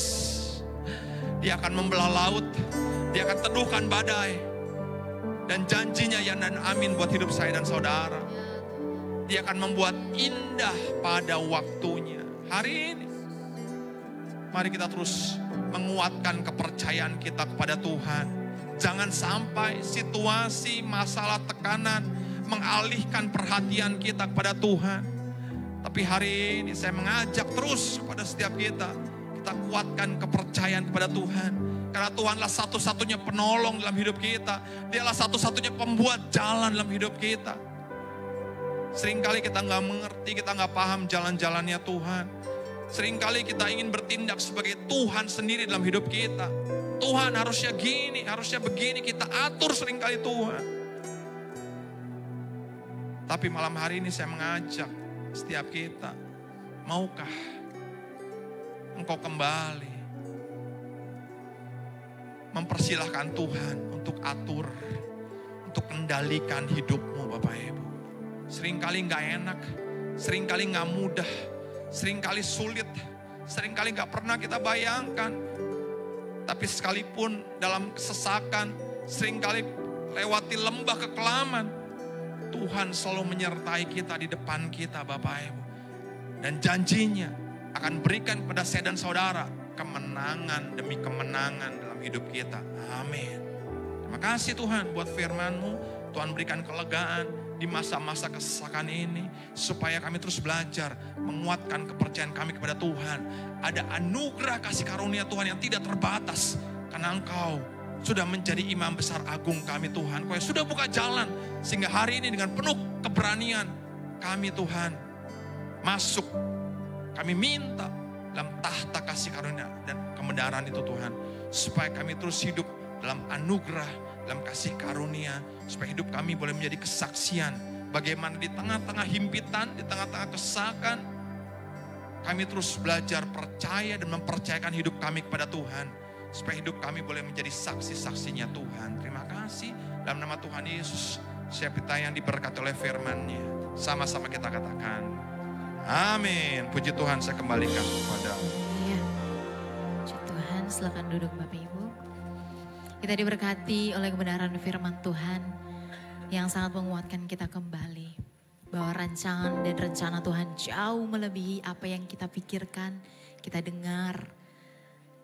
Dia akan membelah laut. Dia akan teduhkan badai. Dan janjinya ya dan amin buat hidup saya dan saudara. Dia akan membuat indah pada waktunya. Hari ini, mari kita terus menguatkan kepercayaan kita kepada Tuhan. Jangan sampai situasi, masalah, tekanan mengalihkan perhatian kita kepada Tuhan. Tapi hari ini saya mengajak terus kepada setiap kita. Kita kuatkan kepercayaan kepada Tuhan. Karena Tuhanlah satu-satunya penolong dalam hidup kita. Dialah satu-satunya pembuat jalan dalam hidup kita. Seringkali kita nggak mengerti, kita nggak paham jalan-jalannya Tuhan. Seringkali kita ingin bertindak sebagai Tuhan sendiri dalam hidup kita. Tuhan harusnya gini, harusnya begini, kita atur seringkali Tuhan. Tapi malam hari ini saya mengajak setiap kita, maukah engkau kembali mempersilahkan Tuhan untuk atur, untuk kendalikan hidupmu Bapak Ibu. Seringkali gak enak, seringkali gak mudah, seringkali sulit, seringkali gak pernah kita bayangkan. Tapi sekalipun dalam kesesakan, seringkali lewati lembah kekelaman, Tuhan selalu menyertai kita di depan kita Bapak Ibu. Dan janjinya akan berikan kepada saya dan saudara kemenangan demi kemenangan dalam hidup kita. Amin. Terima kasih Tuhan buat firman-Mu. Tuhan berikan kelegaan di masa-masa kesesakan ini, supaya kami terus belajar menguatkan kepercayaan kami kepada Tuhan. Ada anugerah kasih karunia Tuhan yang tidak terbatas, karena Engkau sudah menjadi imam besar agung kami Tuhan. Kau yang sudah buka jalan, sehingga hari ini dengan penuh keberanian kami Tuhan masuk. Kami minta dalam tahta kasih karunia dan kebenaran itu Tuhan, supaya kami terus hidup dalam anugerah, dalam kasih karunia, supaya hidup kami boleh menjadi kesaksian bagaimana di tengah-tengah himpitan, di tengah-tengah kesesakan, kami terus belajar percaya dan mempercayakan hidup kami kepada Tuhan, supaya hidup kami boleh menjadi saksi-saksinya Tuhan. Terima kasih dalam nama Tuhan Yesus. Siapa kita yang diberkati oleh firman-Nya, sama-sama kita katakan amin. Puji Tuhan, saya kembalikan kepada Puji Tuhan, silakan duduk Bapak Ibu. Kita diberkati oleh kebenaran firman Tuhan yang sangat menguatkan kita kembali. Bahwa rancangan dan rencana Tuhan jauh melebihi apa yang kita pikirkan, kita dengar,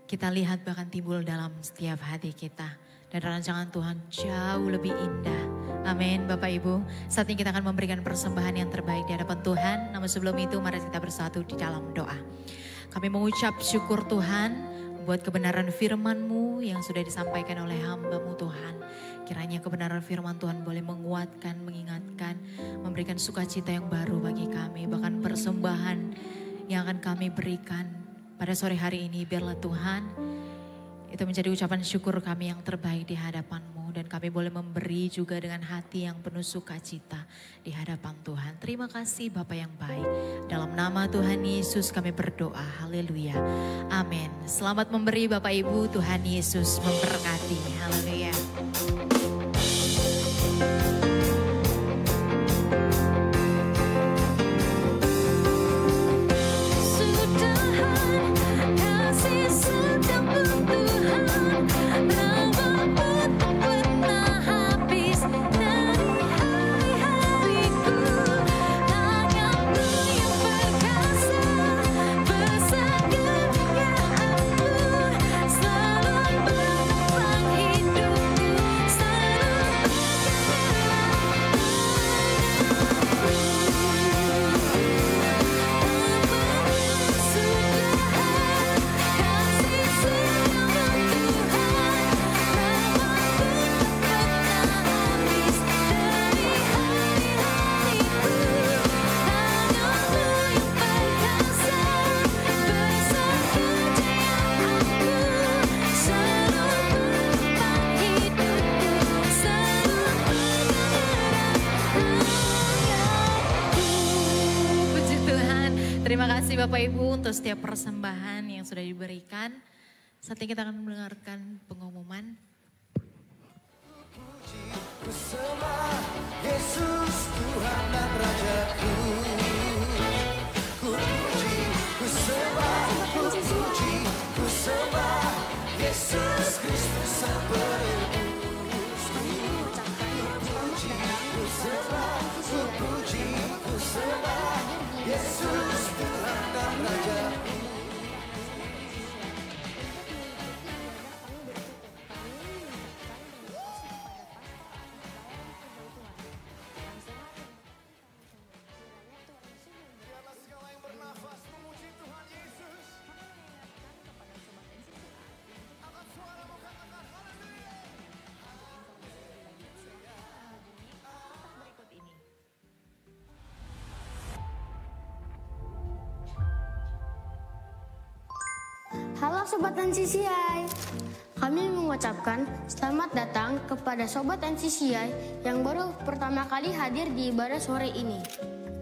kita lihat bahkan timbul dalam setiap hati kita. Dan rancangan Tuhan jauh lebih indah. Amin Bapak Ibu. Saat ini kita akan memberikan persembahan yang terbaik di hadapan Tuhan. Namun sebelum itu mari kita bersatu di dalam doa. Kami mengucap syukur Tuhan buat kebenaran firman-Mu yang sudah disampaikan oleh hamba-Mu Tuhan. Kiranya kebenaran firman Tuhan boleh menguatkan, mengingatkan, memberikan sukacita yang baru bagi kami. Bahkan persembahan yang akan kami berikan pada sore hari ini, biarlah Tuhan itu menjadi ucapan syukur kami yang terbaik di hadapan-Mu. Dan kami boleh memberi juga dengan hati yang penuh sukacita di hadapan Tuhan. Terima kasih Bapa yang baik. Dalam nama Tuhan Yesus kami berdoa. Haleluya. Amin. Selamat memberi Bapak Ibu. Tuhan Yesus memberkati. Haleluya. Terima kasih Bapak Ibu untuk setiap persembahan yang sudah diberikan. Saat ini kita akan mendengarkan pengumuman. Ku sembah Yesus Tuhan dan Rajaku. Ku puji, ku sembah, ku puji, ku sembah Yesus Kristus Sang Penebus. Ku puji, ku sembah, ku puji, ku sembah Yesus Tuhan dan Rajaku. Halo Sobat NCCI, kami mengucapkan selamat datang kepada Sobat NCCI yang baru pertama kali hadir di ibadah sore ini.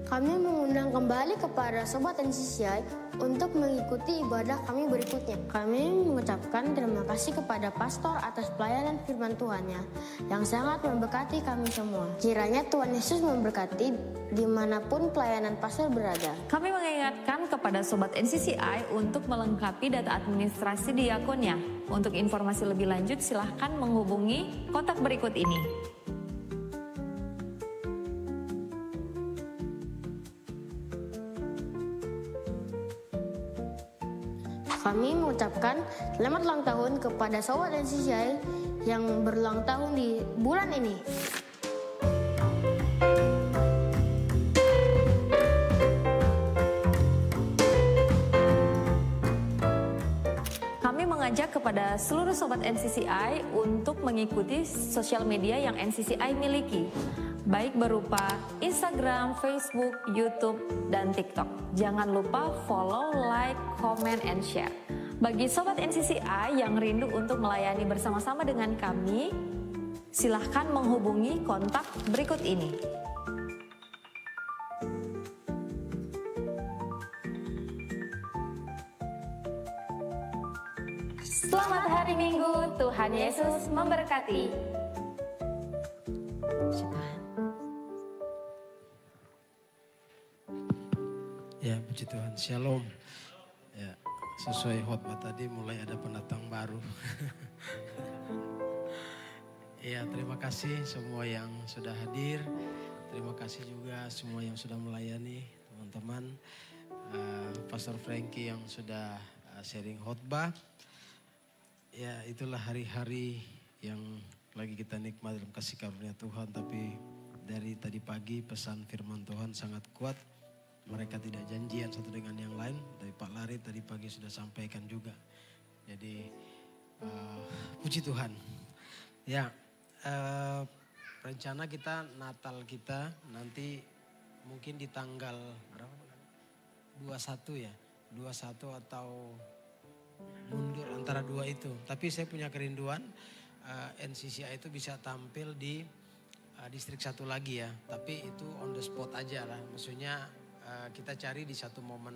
Kami mengundang kembali kepada Sobat NCCI untuk mengikuti ibadah kami berikutnya. Kami mengucapkan terima kasih kepada Pastor atas pelayanan firman Tuhannya yang sangat memberkati kami semua. Kiranya Tuhan Yesus memberkati dimanapun pelayanan Pastor berada. Kami mengingatkan kepada Sobat NCCI untuk melengkapi data administrasi diakonnya. Untuk informasi lebih lanjut silahkan menghubungi kontak berikut ini. Kami mengucapkan selamat ulang tahun kepada Sobat NCCI yang berulang tahun di bulan ini. Kami mengajak kepada seluruh Sobat NCCI untuk mengikuti sosial media yang NCCI miliki, baik berupa Instagram, Facebook, YouTube, dan TikTok. Jangan lupa follow, like, comment, and share. Bagi Sobat NCCI yang rindu untuk melayani bersama-sama dengan kami, silahkan menghubungi kontak berikut ini. Selamat hari Minggu, Tuhan Yesus memberkati. Ya, puji Tuhan. Shalom. Ya, sesuai khotbah tadi mulai ada pendatang baru. Ya, terima kasih semua yang sudah hadir. Terima kasih juga semua yang sudah melayani, teman-teman. Pastor Frankie yang sudah sharing khotbah. Ya, itulah hari-hari yang lagi kita nikmat dalam kasih karunia Tuhan. Tapi dari tadi pagi pesan firman Tuhan sangat kuat. Mereka tidak janjian satu dengan yang lain. Dari Pak Lari tadi pagi sudah sampaikan juga. Jadi puji Tuhan. Ya, rencana kita Natal kita nanti mungkin di tanggal berapa? 21 ya. 21 atau mundur antara dua itu. Tapi saya punya kerinduan NCCI itu bisa tampil di distrik satu lagi ya. Tapi itu on the spot aja lah. Maksudnya kita cari di satu momen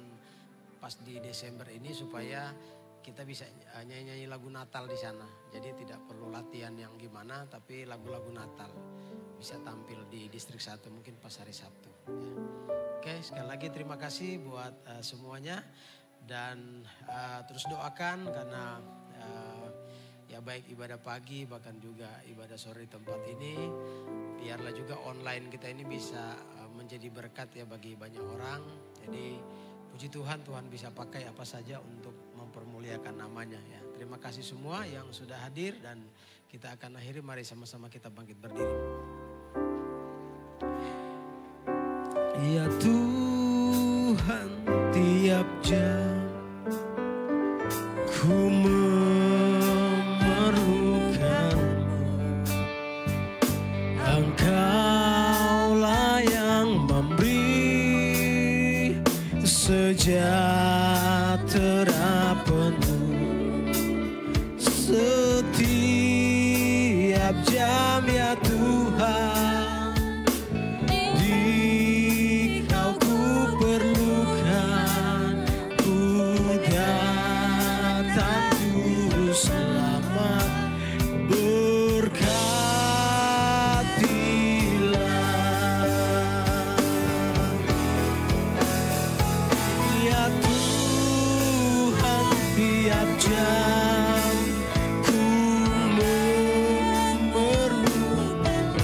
pas di Desember ini supaya kita bisa nyanyi-nyanyi lagu Natal di sana. Jadi tidak perlu latihan yang gimana, tapi lagu-lagu Natal bisa tampil di distrik 1 mungkin pas hari Sabtu. Ya. Oke, sekali lagi terima kasih buat semuanya dan terus doakan karena ya baik ibadah pagi bahkan juga ibadah sore di tempat ini, biarlah juga online kita ini bisa menjadi berkat ya bagi banyak orang. Jadi puji Tuhan, Tuhan bisa pakai apa saja untuk mempermuliakan namanya ya. Terima kasih semua yang sudah hadir dan kita akan akhiri, mari sama-sama kita bangkit berdiri. Ya Tuhan, tiap jam ku memerlukanmu. Engkaulah yang memberi sejahtera penuh setiap jam ya Tuhan.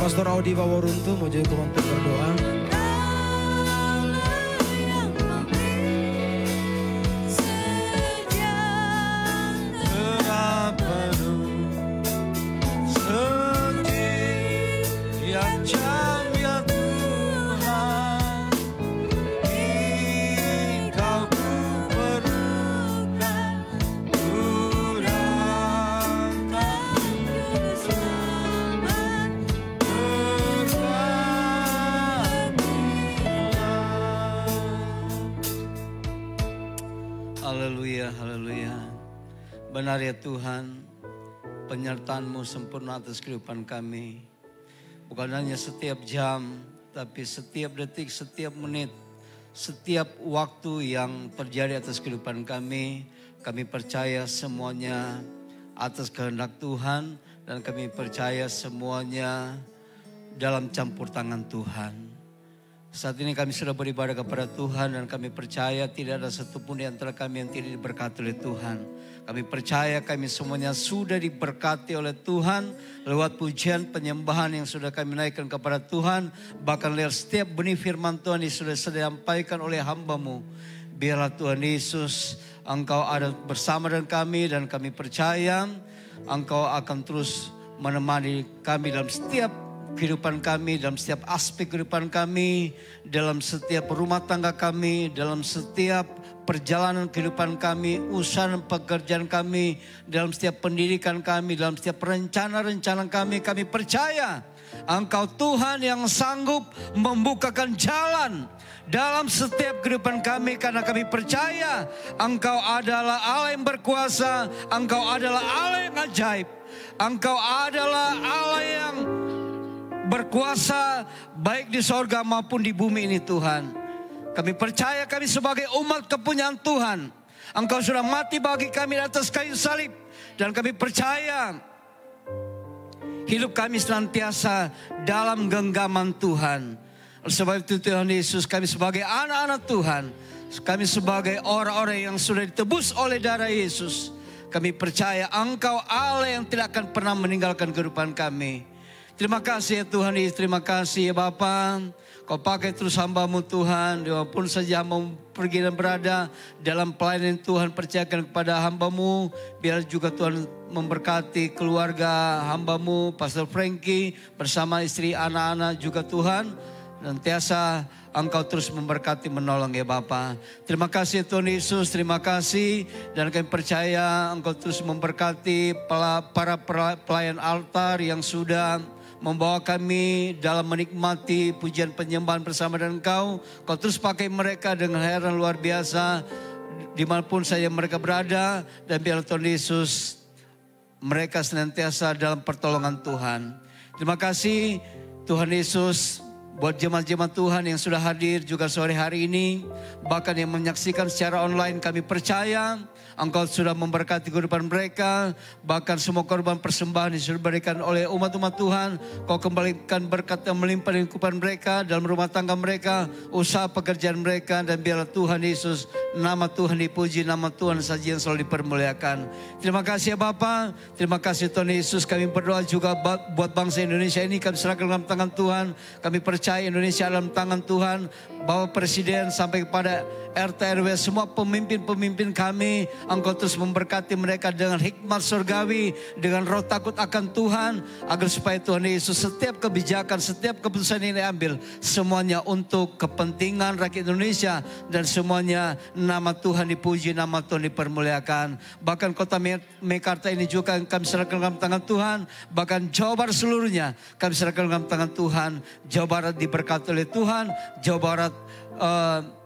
Pastor Audi Baworuntu mau jadi penonton berdoa. Benar ya Tuhan, penyertaan-Mu sempurna atas kehidupan kami. Bukan hanya setiap jam, tapi setiap detik, setiap menit, setiap waktu yang terjadi atas kehidupan kami. Kami percaya semuanya atas kehendak Tuhan dan kami percaya semuanya dalam campur tangan Tuhan. Saat ini kami sudah beribadah kepada Tuhan dan kami percaya tidak ada satupun di antara kami yang tidak diberkati oleh Tuhan. Kami percaya kami semuanya sudah diberkati oleh Tuhan lewat pujian penyembahan yang sudah kami naikkan kepada Tuhan. Bahkan lewat setiap benih firman Tuhan yang sudah disampaikan oleh hamba-Mu. Biarlah Tuhan Yesus Engkau ada bersama dengan kami dan kami percaya Engkau akan terus menemani kami dalam setiap kehidupan kami, dalam setiap aspek kehidupan kami, dalam setiap rumah tangga kami, dalam setiap perjalanan kehidupan kami, usaha dan pekerjaan kami, dalam setiap pendidikan kami, dalam setiap rencana-rencana kami. Kami percaya Engkau Tuhan yang sanggup membukakan jalan dalam setiap kehidupan kami, karena kami percaya Engkau adalah Allah yang berkuasa, Engkau adalah Allah yang ajaib, Engkau adalah Allah yang berkuasa baik di sorga maupun di bumi ini Tuhan. Kami percaya kami sebagai umat kepunyaan Tuhan, Engkau sudah mati bagi kami di atas kayu salib. Dan kami percaya hidup kami senantiasa dalam genggaman Tuhan. Sebab itu Tuhan Yesus, kami sebagai anak-anak Tuhan, kami sebagai orang-orang yang sudah ditebus oleh darah Yesus, kami percaya Engkau Allah yang tidak akan pernah meninggalkan kehidupan kami. Terima kasih ya Tuhan Yesus, terima kasih ya Bapa. Kau pakai terus hamba-Mu Tuhan, dimanapun saja hamba-Mu pergi dan berada dalam pelayanan Tuhan, percayakan kepada hamba-Mu. Biar juga Tuhan memberkati keluarga hamba-Mu, Pastor Frankie bersama istri, anak-anak juga Tuhan. Nantiasa Engkau terus memberkati, menolong ya Bapa. Terima kasih Tuhan Yesus, terima kasih. Dan kami percaya Engkau terus memberkati para pelayan altar yang sudah membawa kami dalam menikmati pujian penyembahan bersama dengan Engkau. Kau terus pakai mereka dengan heran luar biasa, dimanapun saja mereka berada. Dan biar Tuhan Yesus, mereka senantiasa dalam pertolongan Tuhan. Terima kasih Tuhan Yesus, buat jemaat-jemaat Tuhan yang sudah hadir juga sore hari ini, bahkan yang menyaksikan secara online, kami percaya Engkau sudah memberkati kehidupan mereka. Bahkan semua korban persembahan yang sudah diberikan oleh umat-umat Tuhan, Kau kembalikan berkat yang melimpah di kehidupan mereka, dalam rumah tangga mereka, usaha pekerjaan mereka. Dan biarlah Tuhan Yesus, nama Tuhan dipuji, nama Tuhan saja yang selalu dipermuliakan. Terima kasih ya Bapa, terima kasih Tuhan Yesus. Kami berdoa juga buat bangsa Indonesia ini, kami serahkan dalam tangan Tuhan. Kami percaya Indonesia dalam tangan Tuhan. Bapak Presiden sampai kepada RT RW, semua pemimpin-pemimpin kami, Engkau terus memberkati mereka dengan hikmat surgawi, dengan roh takut akan Tuhan, agar supaya Tuhan Yesus setiap kebijakan, setiap keputusan yang diambil, semuanya untuk kepentingan rakyat Indonesia, dan semuanya nama Tuhan dipuji, nama Tuhan dipermuliakan. Bahkan kota Mekarta ini juga kami serahkan dalam tangan Tuhan. Bahkan Jawa Barat seluruhnya kami serahkan dalam tangan Tuhan. Jawa Barat diberkati oleh Tuhan, Jawa Barat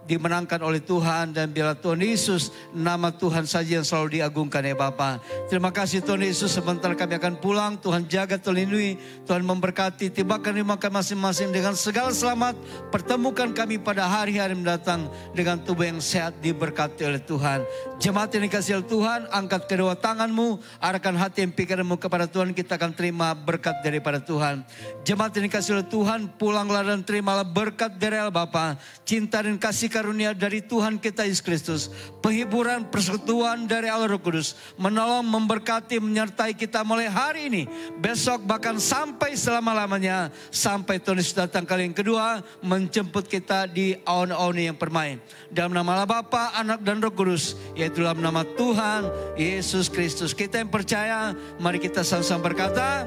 dimenangkan oleh Tuhan. Dan biarlah Tuhan Yesus, nama Tuhan saja yang selalu diagungkan ya Bapa. Terima kasih Tuhan Yesus, sebentar kami akan pulang. Tuhan jaga, Tuhan lindungi, Tuhan memberkati. Tibakan rumah kami masing-masing dengan segala selamat. Pertemukan kami pada hari-hari mendatang dengan tubuh yang sehat, diberkati oleh Tuhan. Jemaat yang dikasihi oleh Tuhan, angkat kedua tanganmu, arahkan hati dan pikiranmu kepada Tuhan. Kita akan terima berkat daripada Tuhan. Jemaat yang dikasihi oleh Tuhan, pulanglah dan terimalah berkat dari Allah Bapa, cinta dan kasih karunia dari Tuhan kita Yesus Kristus, penghiburan, persekutuan dari Allah Roh Kudus, menolong, memberkati, menyertai kita mulai hari ini, besok, bahkan sampai selama-lamanya, sampai Tuhan Yesus datang kali yang kedua, menjemput kita di awan-awan yang permai. Dalam nama Allah Bapa, Anak dan Roh Kudus, yaitu dalam nama Tuhan Yesus Kristus. Kita yang percaya, mari kita sama-sama berkata,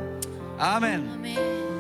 amin. Amin.